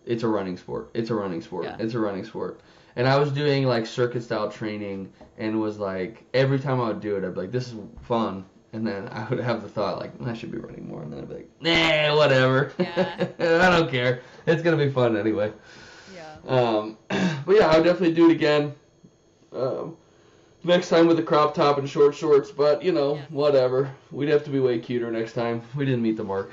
[SPEAKER 1] it's a running sport. It's a running sport.
[SPEAKER 2] Yeah.
[SPEAKER 1] It's a running sport. And I was doing like circuit style training and was like, every time I would do it, I'd be like, this is fun. And then I would have the thought like, I should be running more. And then I'd be like, nah, whatever.
[SPEAKER 2] Yeah.
[SPEAKER 1] I don't care. It's going to be fun anyway.
[SPEAKER 2] Yeah.
[SPEAKER 1] But yeah, I would definitely do it again. Next time with a crop top and short shorts, but
[SPEAKER 2] Yeah.
[SPEAKER 1] whatever. We'd have to be way cuter next time. We didn't meet the mark.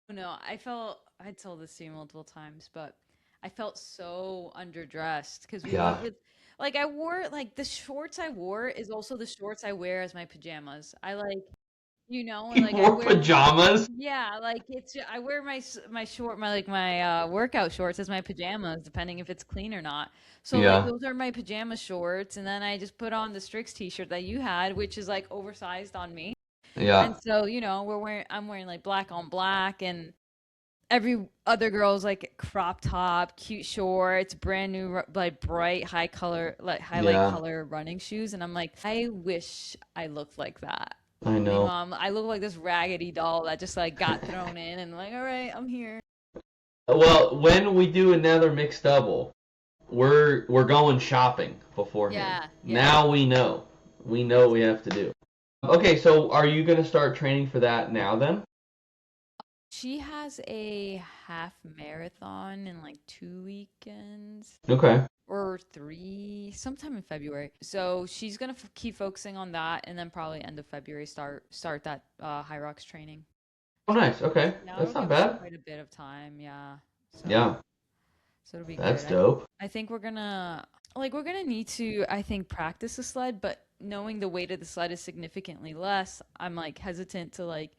[SPEAKER 2] No, I told this to you multiple times, but I felt so underdressed because we
[SPEAKER 1] Yeah.
[SPEAKER 2] went with, like, I wore, like, the shorts I wore is also the shorts I wear as my pajamas. I like,
[SPEAKER 1] You
[SPEAKER 2] like I
[SPEAKER 1] wore
[SPEAKER 2] wear,
[SPEAKER 1] pajamas?
[SPEAKER 2] yeah, like I wear my short, my workout shorts as my pajamas, depending if it's clean or not. So, like,
[SPEAKER 1] Yeah.
[SPEAKER 2] those are my pajama shorts, and then I just put on the Strix t-shirt that you had, which is like oversized on me.
[SPEAKER 1] Yeah.
[SPEAKER 2] And so, I'm wearing like black on black, and every other girl's like crop top, cute shorts, brand new like bright high color like highlight
[SPEAKER 1] Yeah.
[SPEAKER 2] color running shoes, and I'm like, I wish I looked like that.
[SPEAKER 1] I know.
[SPEAKER 2] I look like this raggedy doll that just like got thrown in and like, all right, I'm here.
[SPEAKER 1] Well, when we do another mixed double, we're going shopping beforehand.
[SPEAKER 2] Yeah, yeah.
[SPEAKER 1] Now we know. We know what we have to do. Okay, so are you gonna start training for that now then?
[SPEAKER 2] She has a half marathon in like 2 weekends.
[SPEAKER 1] Okay.
[SPEAKER 2] Or three, sometime in February. So she's gonna keep focusing on that, and then probably end of February start that Hyrox training.
[SPEAKER 1] Oh, nice. Okay,
[SPEAKER 2] Yeah,
[SPEAKER 1] that's
[SPEAKER 2] it'll
[SPEAKER 1] not
[SPEAKER 2] give us
[SPEAKER 1] bad.
[SPEAKER 2] quite a bit of time. Yeah,
[SPEAKER 1] Yeah,
[SPEAKER 2] so it'll be
[SPEAKER 1] that's
[SPEAKER 2] good.
[SPEAKER 1] dope.
[SPEAKER 2] I think we're gonna need to, I think, practice the sled, but knowing the weight of the sled is significantly less, I'm like hesitant to like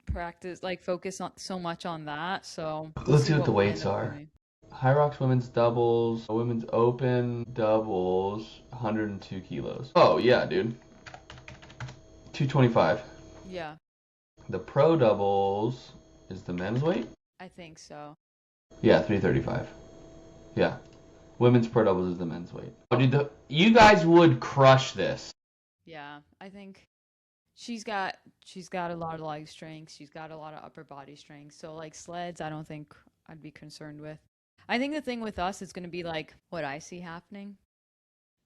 [SPEAKER 2] practice, like focus on so much on that. So we'll
[SPEAKER 1] Let's
[SPEAKER 2] see
[SPEAKER 1] see what the
[SPEAKER 2] what we end
[SPEAKER 1] weights
[SPEAKER 2] up
[SPEAKER 1] are.
[SPEAKER 2] doing.
[SPEAKER 1] Hyrox women's doubles, women's open doubles, 102 kilos. Oh yeah, dude. 225.
[SPEAKER 2] Yeah,
[SPEAKER 1] The pro doubles is the men's weight?
[SPEAKER 2] I think so.
[SPEAKER 1] Yeah, 335. Yeah. Women's pro doubles is the men's weight. Oh, dude, you guys would crush this.
[SPEAKER 2] Yeah, I think she's got she's got a lot of leg strength. She's got a lot of upper body strength. So like sleds, I don't think I'd be concerned with. I think the thing with us is going to be like what I see happening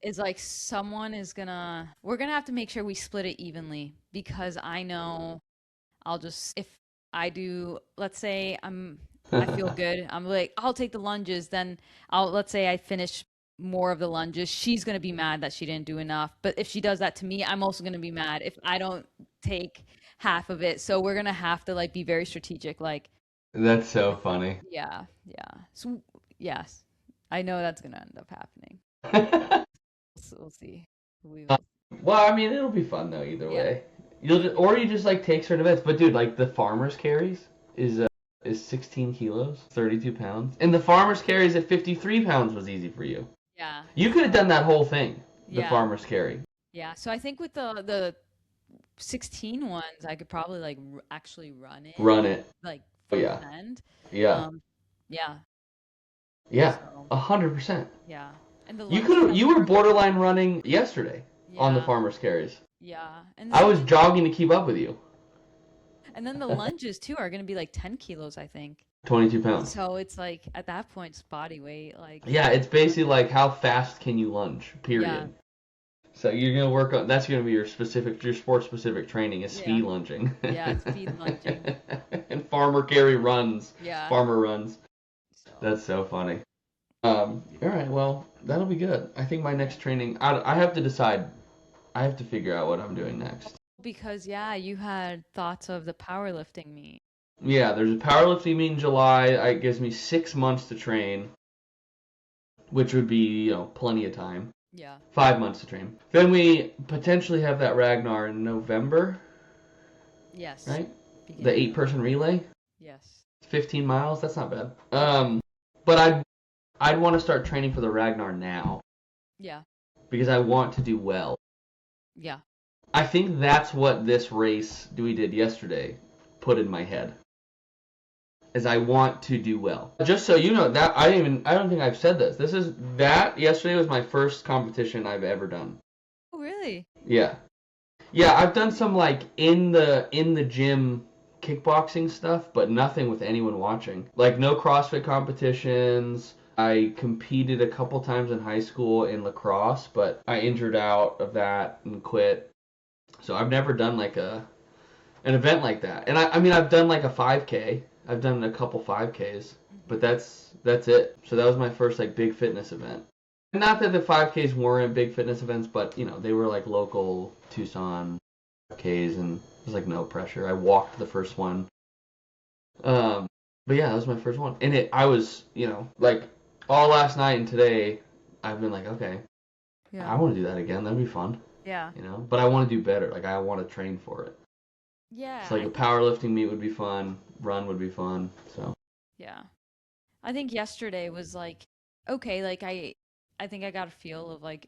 [SPEAKER 2] is like someone is gonna we're gonna have to make sure we split it evenly because I know I'll just if I do let's say I feel good. I'm like I'll take the lunges, then I'll let's say I finish more of the lunges. She's gonna be mad that she didn't do enough. But if she does that to me, I'm also gonna be mad if I don't take half of it. So we're gonna have to like be very strategic. Like
[SPEAKER 1] That's so funny.
[SPEAKER 2] yeah, yeah. So yes, I know that's gonna end up happening. So we'll see. We will.
[SPEAKER 1] Well, I mean, it'll be fun though either
[SPEAKER 2] Yeah.
[SPEAKER 1] way. Or you just like take certain events. But dude, like the farmers carries is 16 kilos, 32 pounds, and the farmers carries at 53 pounds was easy for you.
[SPEAKER 2] Yeah.
[SPEAKER 1] You could have done that whole thing. The
[SPEAKER 2] Yeah.
[SPEAKER 1] farmers carry.
[SPEAKER 2] Yeah. So I think with the 16 ones, I could probably like actually run it
[SPEAKER 1] Run it.
[SPEAKER 2] like
[SPEAKER 1] Oh
[SPEAKER 2] from
[SPEAKER 1] yeah.
[SPEAKER 2] the end.
[SPEAKER 1] Yeah.
[SPEAKER 2] Yeah.
[SPEAKER 1] Yeah.
[SPEAKER 2] So
[SPEAKER 1] 100%.
[SPEAKER 2] yeah. And the
[SPEAKER 1] You
[SPEAKER 2] lunge
[SPEAKER 1] could you were
[SPEAKER 2] press-
[SPEAKER 1] borderline running yesterday on the
[SPEAKER 2] Yeah.
[SPEAKER 1] farmers carries.
[SPEAKER 2] Yeah. And
[SPEAKER 1] I
[SPEAKER 2] then,
[SPEAKER 1] was jogging to keep up with you.
[SPEAKER 2] and then the lunges too are gonna be like 10 kilos, I think.
[SPEAKER 1] 22 pounds.
[SPEAKER 2] So it's like at that point it's body weight. Like
[SPEAKER 1] Yeah, it's basically like how fast can you lunge, period.
[SPEAKER 2] Yeah.
[SPEAKER 1] So you're gonna work on that's gonna be your sport specific training is speed
[SPEAKER 2] Yeah.
[SPEAKER 1] lunging.
[SPEAKER 2] Yeah, speed lunging.
[SPEAKER 1] And farmer carry runs.
[SPEAKER 2] Yeah.
[SPEAKER 1] Farmer runs.
[SPEAKER 2] So,
[SPEAKER 1] That's so funny. All right, well, that'll be good. I think my next training, I have to decide. I have to figure out what I'm doing next.
[SPEAKER 2] because yeah, you had thoughts of the powerlifting meet.
[SPEAKER 1] Yeah, there's a powerlifting meet in July. It gives me 6 months to train, which would be, plenty of time.
[SPEAKER 2] Yeah.
[SPEAKER 1] 5 months to train. Then we potentially have that Ragnar in November,
[SPEAKER 2] Yes.
[SPEAKER 1] right?
[SPEAKER 2] Beginning.
[SPEAKER 1] The 8-person relay,
[SPEAKER 2] Yes.
[SPEAKER 1] 15 miles. That's not bad. But I'd want to start training for the Ragnar now
[SPEAKER 2] Yeah.
[SPEAKER 1] because I want to do well.
[SPEAKER 2] Yeah.
[SPEAKER 1] I think that's what this race we did yesterday put in my head. Is I want to do well. Just so you know, that I don't think I've said this. Yesterday was my first competition I've ever done.
[SPEAKER 2] Oh, really?
[SPEAKER 1] Yeah. Yeah, I've done some like in the gym kickboxing stuff, but nothing with anyone watching. Like no CrossFit competitions. I competed a couple times in high school in lacrosse, but I injured out of that and quit. So I've never done like an event like that. And I mean I've done like a 5K. I've done a couple 5Ks, but that's it. So that was my first like big fitness event. Not that the 5Ks weren't big fitness events, but they were like local Tucson 5Ks, and it was like no pressure. I walked the first one. But yeah, that was my first one, and I was like all last night and today, I've been like, okay,
[SPEAKER 2] Yeah.
[SPEAKER 1] I want to do that again. That'd be fun,
[SPEAKER 2] Yeah.
[SPEAKER 1] But I want to do better. Like I want to train for it.
[SPEAKER 2] Yeah.
[SPEAKER 1] So like a powerlifting meet would be fun. Run would be fun. So
[SPEAKER 2] Yeah. I think yesterday was like okay, like I think I got a feel of like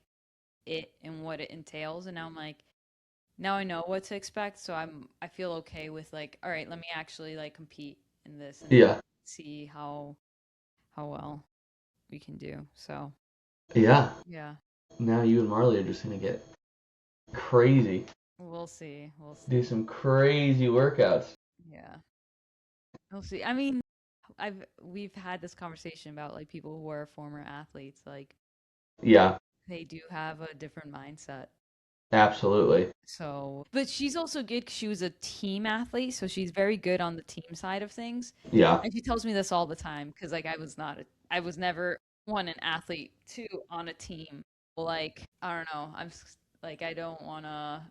[SPEAKER 2] it and what it entails, and now I'm like now I know what to expect, so I feel okay with like all right, let me actually like compete in this and
[SPEAKER 1] yeah,
[SPEAKER 2] see how well we can do. So
[SPEAKER 1] yeah.
[SPEAKER 2] yeah,
[SPEAKER 1] Now you and Marley are just gonna get crazy.
[SPEAKER 2] we'll see. We'll see.
[SPEAKER 1] Do some crazy workouts.
[SPEAKER 2] Yeah. We'll see. I mean, we've had this conversation about like people who are former athletes, like
[SPEAKER 1] Yeah,
[SPEAKER 2] they do have a different mindset.
[SPEAKER 1] absolutely.
[SPEAKER 2] So, but she's also good 'cause she was a team athlete, so she's very good on the team side of things.
[SPEAKER 1] Yeah,
[SPEAKER 2] And she tells me this all the time because like I was never one an athlete, two on a team. Like I don't know, like I don't want to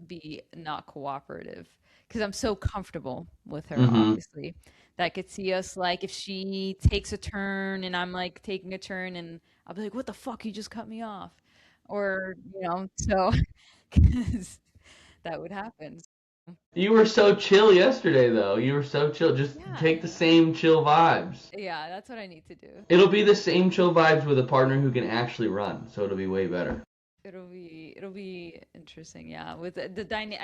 [SPEAKER 2] be not cooperative because I'm so comfortable with her, obviously. That I could see us like if she takes a turn and I'm like taking a turn and I'll be like, "What the fuck? You just cut me off," or so because that would happen.
[SPEAKER 1] you were so chill yesterday, though. You were so chill. Just take the
[SPEAKER 2] Yeah,
[SPEAKER 1] same chill vibes.
[SPEAKER 2] yeah, that's what I need to do.
[SPEAKER 1] It'll be the same chill vibes with a partner who can actually run, so it'll be way better.
[SPEAKER 2] It'll be interesting, yeah. With I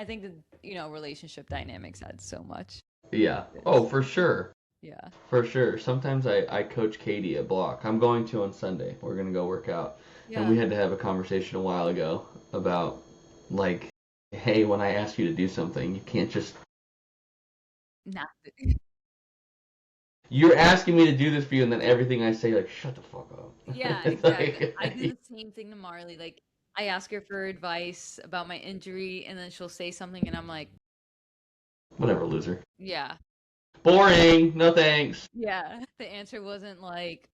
[SPEAKER 2] think the relationship dynamics add so much.
[SPEAKER 1] Yeah. Oh,
[SPEAKER 2] It's
[SPEAKER 1] for sure.
[SPEAKER 2] yeah.
[SPEAKER 1] For sure. Sometimes I coach Katie at block. I'm going to on Sunday. We're gonna go work out. And we
[SPEAKER 2] Yeah.
[SPEAKER 1] had to have a conversation a while ago about like, hey, when I ask you to do something, you can't just
[SPEAKER 2] Nah.
[SPEAKER 1] you're asking me to do this for you and then everything I say like shut the fuck up.
[SPEAKER 2] Yeah,
[SPEAKER 1] It's
[SPEAKER 2] exactly. I do
[SPEAKER 1] like
[SPEAKER 2] the same thing to Marley. Like I ask her for advice about my injury and then she'll say something and I'm like,
[SPEAKER 1] whatever, loser.
[SPEAKER 2] yeah.
[SPEAKER 1] Boring. No thanks.
[SPEAKER 2] Yeah. The answer wasn't like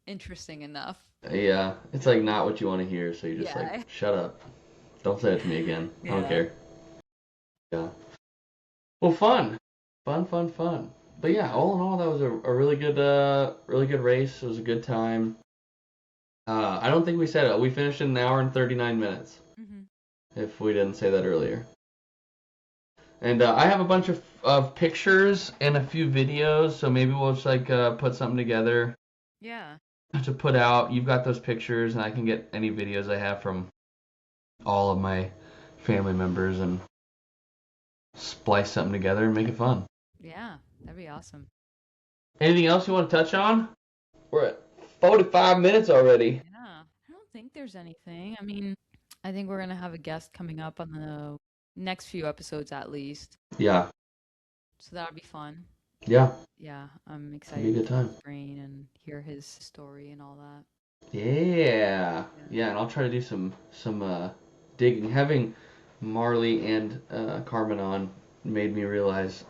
[SPEAKER 2] interesting enough.
[SPEAKER 1] Yeah, it's like not what you want to hear, so you just like
[SPEAKER 2] Yeah.
[SPEAKER 1] shut up. Don't say it to me again. I don't
[SPEAKER 2] Yeah.
[SPEAKER 1] care. Yeah. Well, fun, fun, fun, fun. But yeah, all in all, that was a really good race. It was a good time. I don't think we said it. We finished in an hour and 39 minutes.
[SPEAKER 2] Hmm.
[SPEAKER 1] If we didn't say that earlier. And I have a bunch of pictures and a few videos, so maybe we'll just like put something together
[SPEAKER 2] Yeah.
[SPEAKER 1] to put out. You've got those pictures, and I can get any videos I have from all of my family members and splice something together and make it fun.
[SPEAKER 2] Yeah. That'd be awesome.
[SPEAKER 1] Anything else you want to touch on? We're at 45 minutes already.
[SPEAKER 2] Yeah. I don't think there's anything. I mean, I think we're gonna have a guest coming up on the next few episodes at least.
[SPEAKER 1] Yeah,
[SPEAKER 2] So that'll be fun.
[SPEAKER 1] yeah,
[SPEAKER 2] Yeah, I'm
[SPEAKER 1] it'll be a
[SPEAKER 2] excited to
[SPEAKER 1] good
[SPEAKER 2] pick
[SPEAKER 1] time.
[SPEAKER 2] his brain and hear his story and all that.
[SPEAKER 1] Yeah,
[SPEAKER 2] Yeah.
[SPEAKER 1] yeah, and I'll try to do some digging. Having Marley and Carmen on made me realize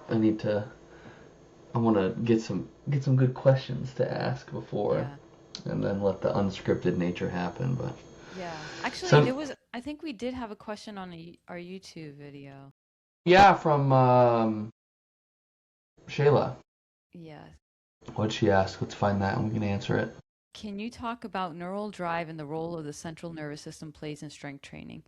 [SPEAKER 1] I want to get some good questions to ask before,
[SPEAKER 2] Yeah.
[SPEAKER 1] and then let the unscripted nature happen. But
[SPEAKER 2] Yeah. Actually,
[SPEAKER 1] some
[SPEAKER 2] there was, I think we did have a question on our YouTube video.
[SPEAKER 1] yeah, from Shayla.
[SPEAKER 2] Yeah.
[SPEAKER 1] What'd she ask? Let's find that and we can answer it.
[SPEAKER 2] Can you talk about neural drive and the role of the central nervous system plays in strength training?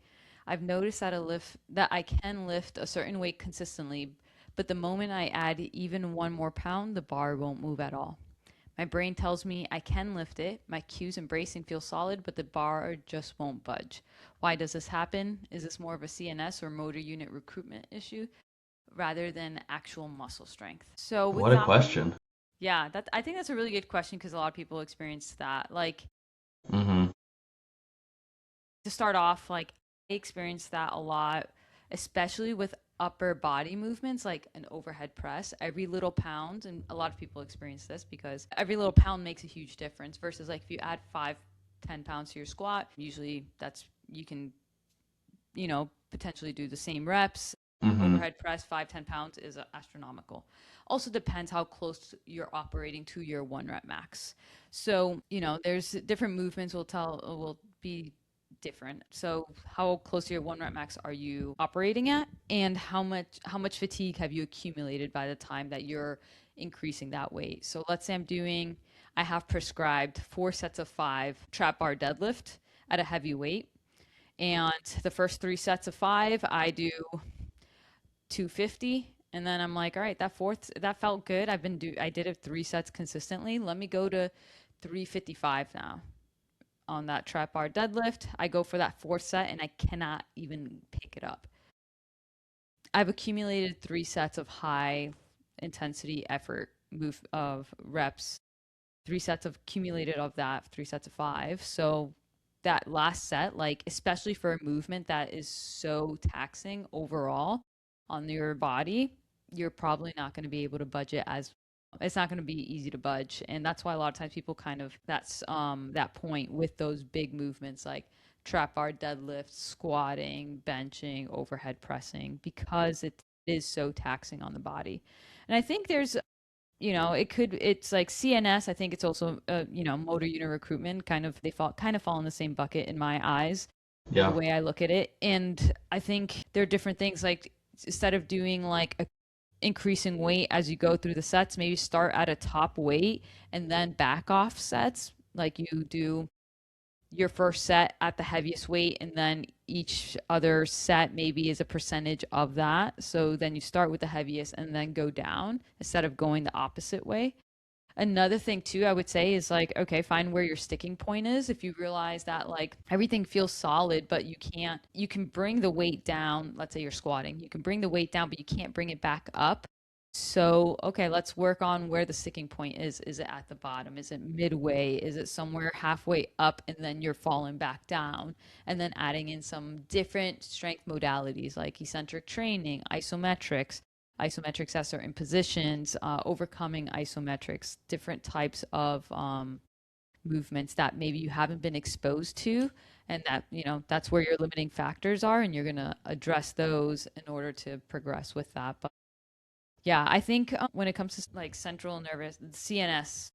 [SPEAKER 2] I've noticed that I can lift a certain weight consistently, but the moment I add even one more pound, the bar won't move at all. My brain tells me I can lift it. My cues and bracing feel solid, but the bar just won't budge. Why does this happen? Is this more of a CNS or motor unit recruitment issue rather than actual muscle strength? So with
[SPEAKER 1] What a
[SPEAKER 2] that,
[SPEAKER 1] question.
[SPEAKER 2] yeah, that I think that's a really good question because a lot of people experience that. Like
[SPEAKER 1] Mm-hmm.
[SPEAKER 2] to start off, like I experienced that a lot, especially with upper body movements like an overhead press. Every little pound, and a lot of people experience this because every little pound makes a huge difference versus like if you add 5, 10 pounds to your squat, usually that's you can, potentially do the same reps.
[SPEAKER 1] Mm-hmm.
[SPEAKER 2] Overhead press, 5, 10 pounds is astronomical. Also depends how close you're operating to your 1 rep max. So, there's different movements will be different. So how close to your 1 rep max are you operating at? And how much fatigue have you accumulated by the time that you're increasing that weight? So let's say I have prescribed 4 sets of 5 trap bar deadlift at a heavy weight. And the first 3 sets of 5, I do 250. And then I'm like, all right, that felt good. I did it 3 sets consistently. Let me go to 355 now on that trap bar deadlift. I go for that 4th set and I cannot even pick it up. I've accumulated 3 sets of high intensity effort move of reps, 3 sets of accumulated of that, 3 sets of 5. So that last set, like especially for a movement that is so taxing overall on your body, you're probably not going to be able to budget as it's not going to be easy to budge. And that's why a lot of times people kind of that's that point with those big movements like trap bar deadlift, squatting, benching, overhead pressing, because it is so taxing on the body. And I think it's like CNS. I think it's also, motor unit recruitment. They fall in the same bucket in my eyes, the
[SPEAKER 1] Yeah.
[SPEAKER 2] way I look at it. And I think there are different things. Like instead of doing like a increasing weight as you go through the sets, maybe start at a top weight and then back off sets. Like you do your first set at the heaviest weight and then each other set maybe is a percentage of that. So then you start with the heaviest and then go down instead of going the opposite way. Another thing too, I would say is like, okay, find where your sticking point is. If you realize that like everything feels solid, but you can bring the weight down. Let's say you're squatting, you can bring the weight down, but you can't bring it back up. So, okay, let's work on where the sticking point is. Is it at the bottom? Is it midway? Is it somewhere halfway up and then you're falling back down? And then adding in some different strength modalities like eccentric training, isometrics at certain positions, overcoming isometrics, different types of movements that maybe you haven't been exposed to, and that that's where your limiting factors are, and you're gonna address those in order to progress with that. But yeah, I think when it comes to like central nervous CNS,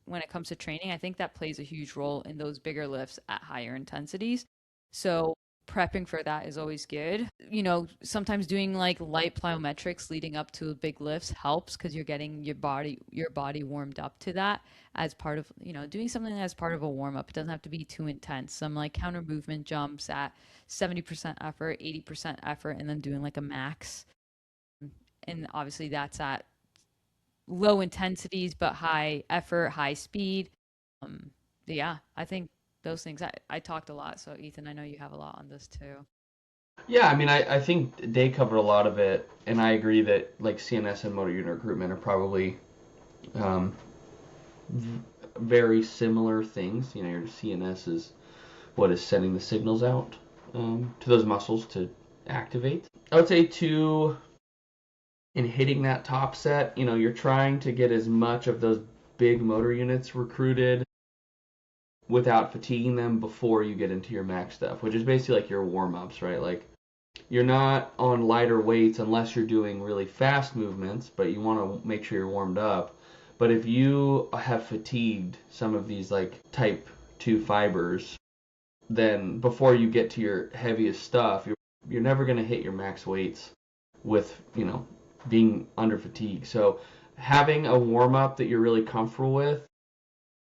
[SPEAKER 2] when it comes to training, I think that plays a huge role in those bigger lifts at higher intensities. So prepping for that is always good. Sometimes doing like light plyometrics leading up to big lifts helps because you're getting your body warmed up to that as part of, doing something as part of a warm up. It doesn't have to be too intense. Some like counter movement jumps at 70% effort, 80% effort, and then doing like a max. And obviously that's at low intensities but high effort, high speed. Um, yeah, I think those things. I talked a lot, so Ethan, I know you have a lot on this too.
[SPEAKER 1] Yeah, I mean, I think they covered a lot of it, and I agree that like CNS and motor unit recruitment are probably um, very similar things. Your CNS is what is sending the signals out to those muscles to activate. I would say too, in hitting that top set, you're trying to get as much of those big motor units recruited without fatiguing them before you get into your max stuff, which is basically like your warm-ups, right? Like you're not on lighter weights unless you're doing really fast movements, but you want to make sure you're warmed up. But if you have fatigued some of these like type 2 fibers, then before you get to your heaviest stuff, you're never going to hit your max weights with, being under fatigue. So having a warm up that you're really comfortable with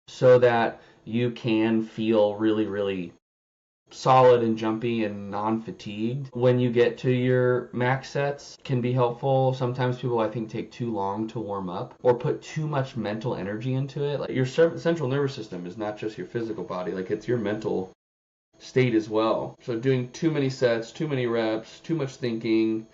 [SPEAKER 1] so that you can feel really, really solid and jumpy and non-fatigued when you get to your max sets can be helpful. Sometimes people, I think, take too long to warm up or put too much mental energy into it. Like your central nervous system is not just your physical body, like it's your mental state as well. So doing too many sets, too many reps, too much thinking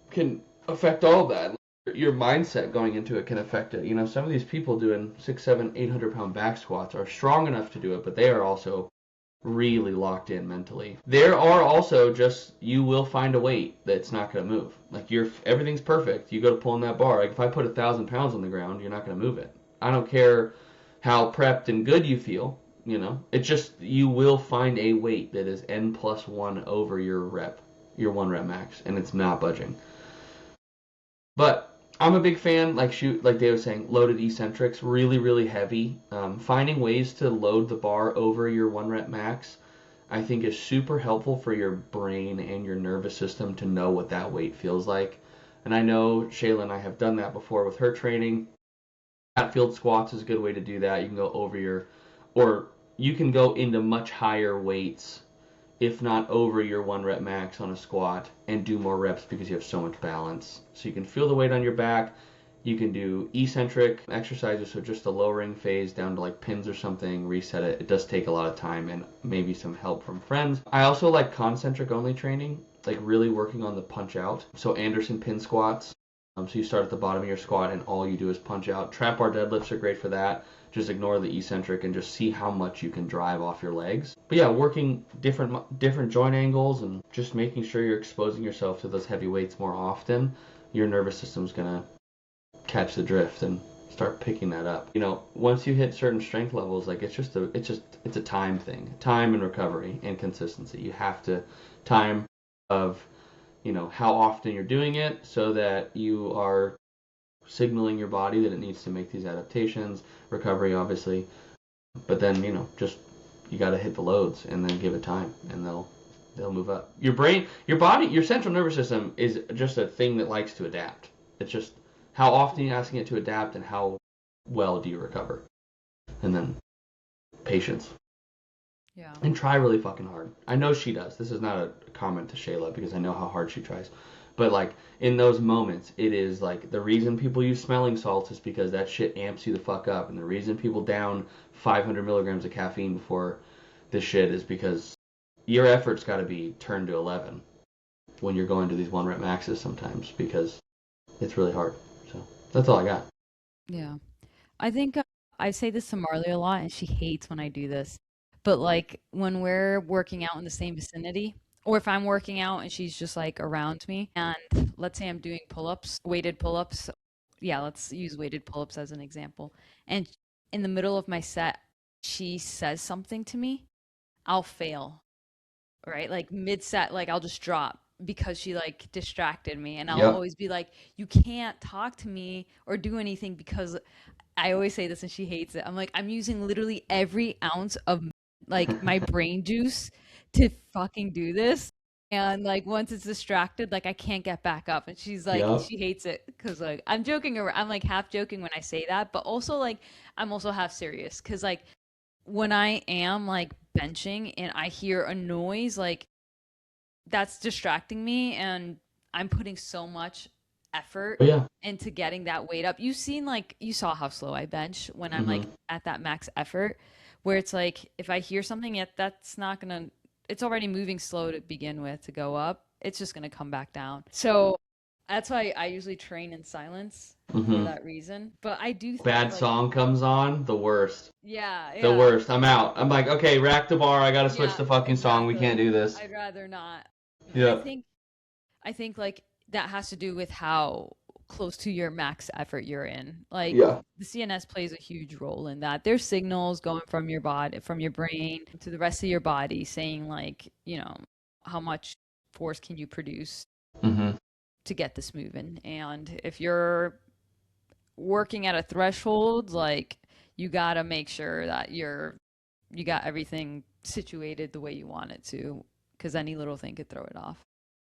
[SPEAKER 1] can affect all that. Your mindset going into it can affect it. Some of these people doing 6, 7, 800-pound back squats are strong enough to do it, but they are also really locked in mentally. There are also just, you will find a weight that's not going to move. Like everything's perfect. You go to pulling that bar. Like if I put 1,000 pounds on the ground, you're not going to move it. I don't care how prepped and good you feel. It's just you will find a weight that is n+1 over your 1 rep max, and it's not budging. But I'm a big fan, like Dave was saying, loaded eccentrics, really, really heavy. Finding ways to load the bar over your 1 rep max, I think is super helpful for your brain and your nervous system to know what that weight feels like. And I know Shayla and I have done that before with her training. Field squats is a good way to do that. You can go or you can go into much higher weights, if not over your 1 rep max on a squat, and do more reps because you have so much balance. So you can feel the weight on your back. You can do eccentric exercises, so just the lowering phase down to like pins or something, reset it. It does take a lot of time and maybe some help from friends. I also like concentric only training, like really working on the punch out. So Anderson pin squats. So you start at the bottom of your squat and all you do is punch out. Trap bar deadlifts are great for that. Just ignore the eccentric and just see how much you can drive off your legs. But yeah, working different joint angles and just making sure you're exposing yourself to those heavy weights more often, your nervous system's gonna catch the drift and start picking that up. Once you hit certain strength levels, like it's a time thing. Time and recovery and consistency. You have to time of how often you're doing it so that you are signaling your body that it needs to make these adaptations, recovery obviously, but then just you got to hit the loads and then give it time and they'll move up. Your brain, your body, your central nervous system is just a thing that likes to adapt. It's just how often you're asking it to adapt and how well do you recover, and then patience.
[SPEAKER 2] Yeah.
[SPEAKER 1] And try really fucking hard. I know she does. This is not a comment to Shayla because I know how hard she tries. But like in those moments, it is like the reason people use smelling salts is because that shit amps you the fuck up, and the reason people down 500 milligrams of caffeine before this shit is because your effort's got to be turned to 11 when you're going to these 1 rep maxes sometimes, because it's really hard. So that's all I got.
[SPEAKER 2] Yeah. I think I say this to Marley a lot, and she hates when I do this. But like when we're working out in the same vicinity, or if I'm working out and she's just like around me, and let's say I'm doing pull-ups, weighted pull-ups. Yeah, let's use weighted pull-ups as an example. And in the middle of my set, she says something to me, I'll fail, right? Like mid-set, like I'll just drop because she like distracted me. And I'll
[SPEAKER 1] Yep.
[SPEAKER 2] always be like, you can't talk to me or do anything because I always say this and she hates it. I'm like, I'm using literally every ounce of like my brain juice to fucking do this. And like once it's distracted, like I can't get back up. And she's like,
[SPEAKER 1] Yep.
[SPEAKER 2] she hates it because like I'm joking or I'm like half joking when I say that, but also like I'm also half serious because like when I am like benching and I hear a noise, like that's distracting me and I'm putting so much effort
[SPEAKER 1] Oh, yeah.
[SPEAKER 2] into getting that weight up. You've seen like you saw how slow I bench when I'm like
[SPEAKER 1] Mm-hmm.
[SPEAKER 2] at that max effort where it's like if I hear something yet that's not gonna it's already moving slow to begin with to go up. It's just gonna come back down. So that's why I usually train in silence for
[SPEAKER 1] Mm-hmm.
[SPEAKER 2] that reason. But I do think
[SPEAKER 1] Bad
[SPEAKER 2] like
[SPEAKER 1] song comes on, the worst.
[SPEAKER 2] yeah,
[SPEAKER 1] The
[SPEAKER 2] yeah.
[SPEAKER 1] worst. I'm out. I'm like, okay, rack the bar. I gotta switch
[SPEAKER 2] Yeah,
[SPEAKER 1] the fucking song. We can't
[SPEAKER 2] exactly.
[SPEAKER 1] do this.
[SPEAKER 2] I'd rather not. And
[SPEAKER 1] Yep.
[SPEAKER 2] I think like that has to do with how close to your max effort you're in. Like
[SPEAKER 1] Yeah.
[SPEAKER 2] the CNS plays a huge role in that. There's signals going from your body, from your brain to the rest of your body saying like, you know, how much force can you produce
[SPEAKER 1] Mm-hmm.
[SPEAKER 2] to get this moving. And if you're working at a threshold, like you got to make sure that you got everything situated the way you want it to because any little thing could throw it off.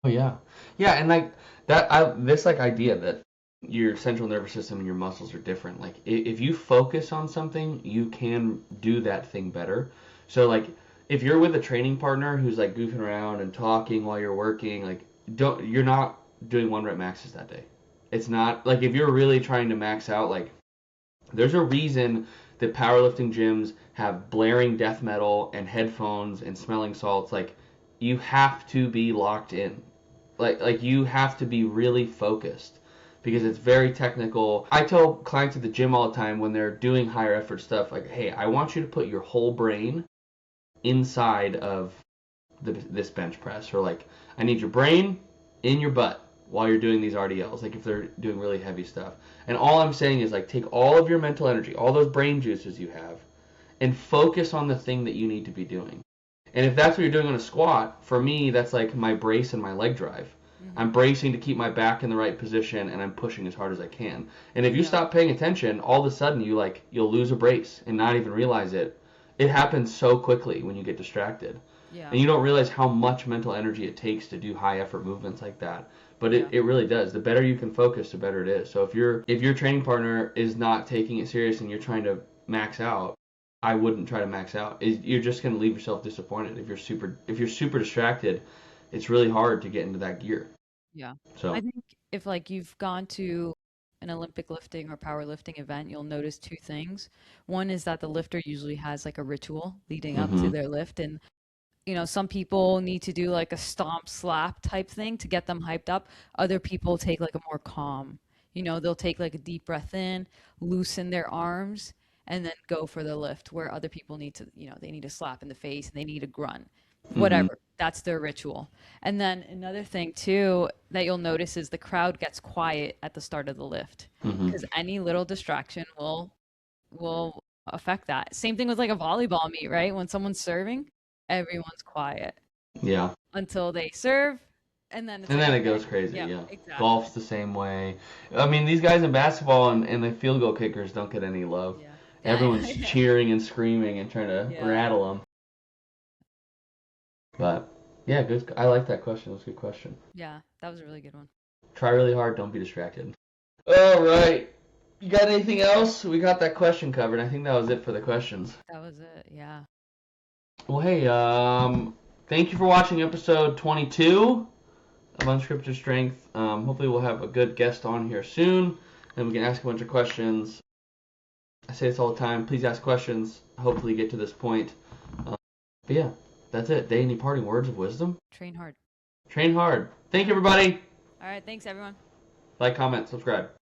[SPEAKER 1] Oh yeah, yeah, and like that, this like idea that your central nervous system and your muscles are different. Like if you focus on something, you can do that thing better. So like if you're with a training partner who's like goofing around and talking while you're working, like you're not doing 1 rep maxes that day. It's not like if you're really trying to max out, like there's a reason that powerlifting gyms have blaring death metal and headphones and smelling salts. Like you have to be locked in. Like you have to be really focused because it's very technical. I tell clients at the gym all the time when they're doing higher effort stuff like, "Hey, I want you to put your whole brain inside of this bench press," or like, "I need your brain in your butt while you're doing these RDLs," like if they're doing really heavy stuff. And all I'm saying is like take all of your mental energy, all those brain juices you have, and focus on the thing that you need to be doing. And if that's what you're doing on a squat, for me, that's like my brace and my leg drive. I'm
[SPEAKER 2] Mm-hmm.
[SPEAKER 1] bracing to keep my back in the right position and I'm pushing as hard as I can. And if you
[SPEAKER 2] Yeah.
[SPEAKER 1] stop paying attention, all of a sudden you'll lose a brace and not even realize it. It happens so quickly when you get distracted.
[SPEAKER 2] Yeah.
[SPEAKER 1] And you don't realize how much mental energy it takes to do high effort movements like that. But
[SPEAKER 2] Yeah.
[SPEAKER 1] it really does. The better you can focus, the better it is. So if your training partner is not taking it serious and you're trying to max out, I wouldn't try to max out. You're just going to leave yourself disappointed if you're super distracted. It's really hard to get into that gear.
[SPEAKER 2] Yeah. I
[SPEAKER 1] So,
[SPEAKER 2] think if like you've gone to an Olympic lifting or powerlifting event, you'll notice two things. One is that the lifter usually has like a ritual leading up to
[SPEAKER 1] mhm,
[SPEAKER 2] their lift. And, you know, some people need to do like a stomp slap type thing to get them hyped up. Other people take like a more calm, you know, they'll take like a deep breath in, loosen their arms, and then go for the lift where other people need to, you know, they need a slap in the face and they need a grunt,
[SPEAKER 1] mhm,
[SPEAKER 2] whatever. That's their ritual. And then another thing too that you'll notice is the crowd gets quiet at the start of the lift
[SPEAKER 1] mhm.
[SPEAKER 2] because any little distraction will affect that. Same thing with like a volleyball meet, right? When someone's serving, everyone's quiet
[SPEAKER 1] Yeah.
[SPEAKER 2] until they serve, and then it's
[SPEAKER 1] And
[SPEAKER 2] like,
[SPEAKER 1] then it
[SPEAKER 2] okay,
[SPEAKER 1] goes crazy,
[SPEAKER 2] yeah,
[SPEAKER 1] yeah.
[SPEAKER 2] exactly.
[SPEAKER 1] Golf's the same way. I mean, these guys in basketball and the field goal kickers don't get any love.
[SPEAKER 2] Yeah,
[SPEAKER 1] Everyone's
[SPEAKER 2] yeah,
[SPEAKER 1] cheering and screaming and trying to
[SPEAKER 2] yeah,
[SPEAKER 1] rattle them. But yeah, good. I like that question. It was a good question.
[SPEAKER 2] yeah. That was a really good one.
[SPEAKER 1] Try really hard. Don't be distracted. All right. You got anything else? We got that question covered. I think that was it for the questions.
[SPEAKER 2] That was it. Yeah.
[SPEAKER 1] Well, hey, thank you for watching episode 22. of Unscripted Strength. Hopefully we'll have a good guest on here soon, and we can ask a bunch of questions. I say this all the time. Please ask questions. Hopefully get to this point. But yeah, that's it. Day, any parting words of wisdom?
[SPEAKER 2] Train hard.
[SPEAKER 1] Train hard. Thank you, everybody.
[SPEAKER 2] All right. Thanks, everyone.
[SPEAKER 1] Like, comment, subscribe.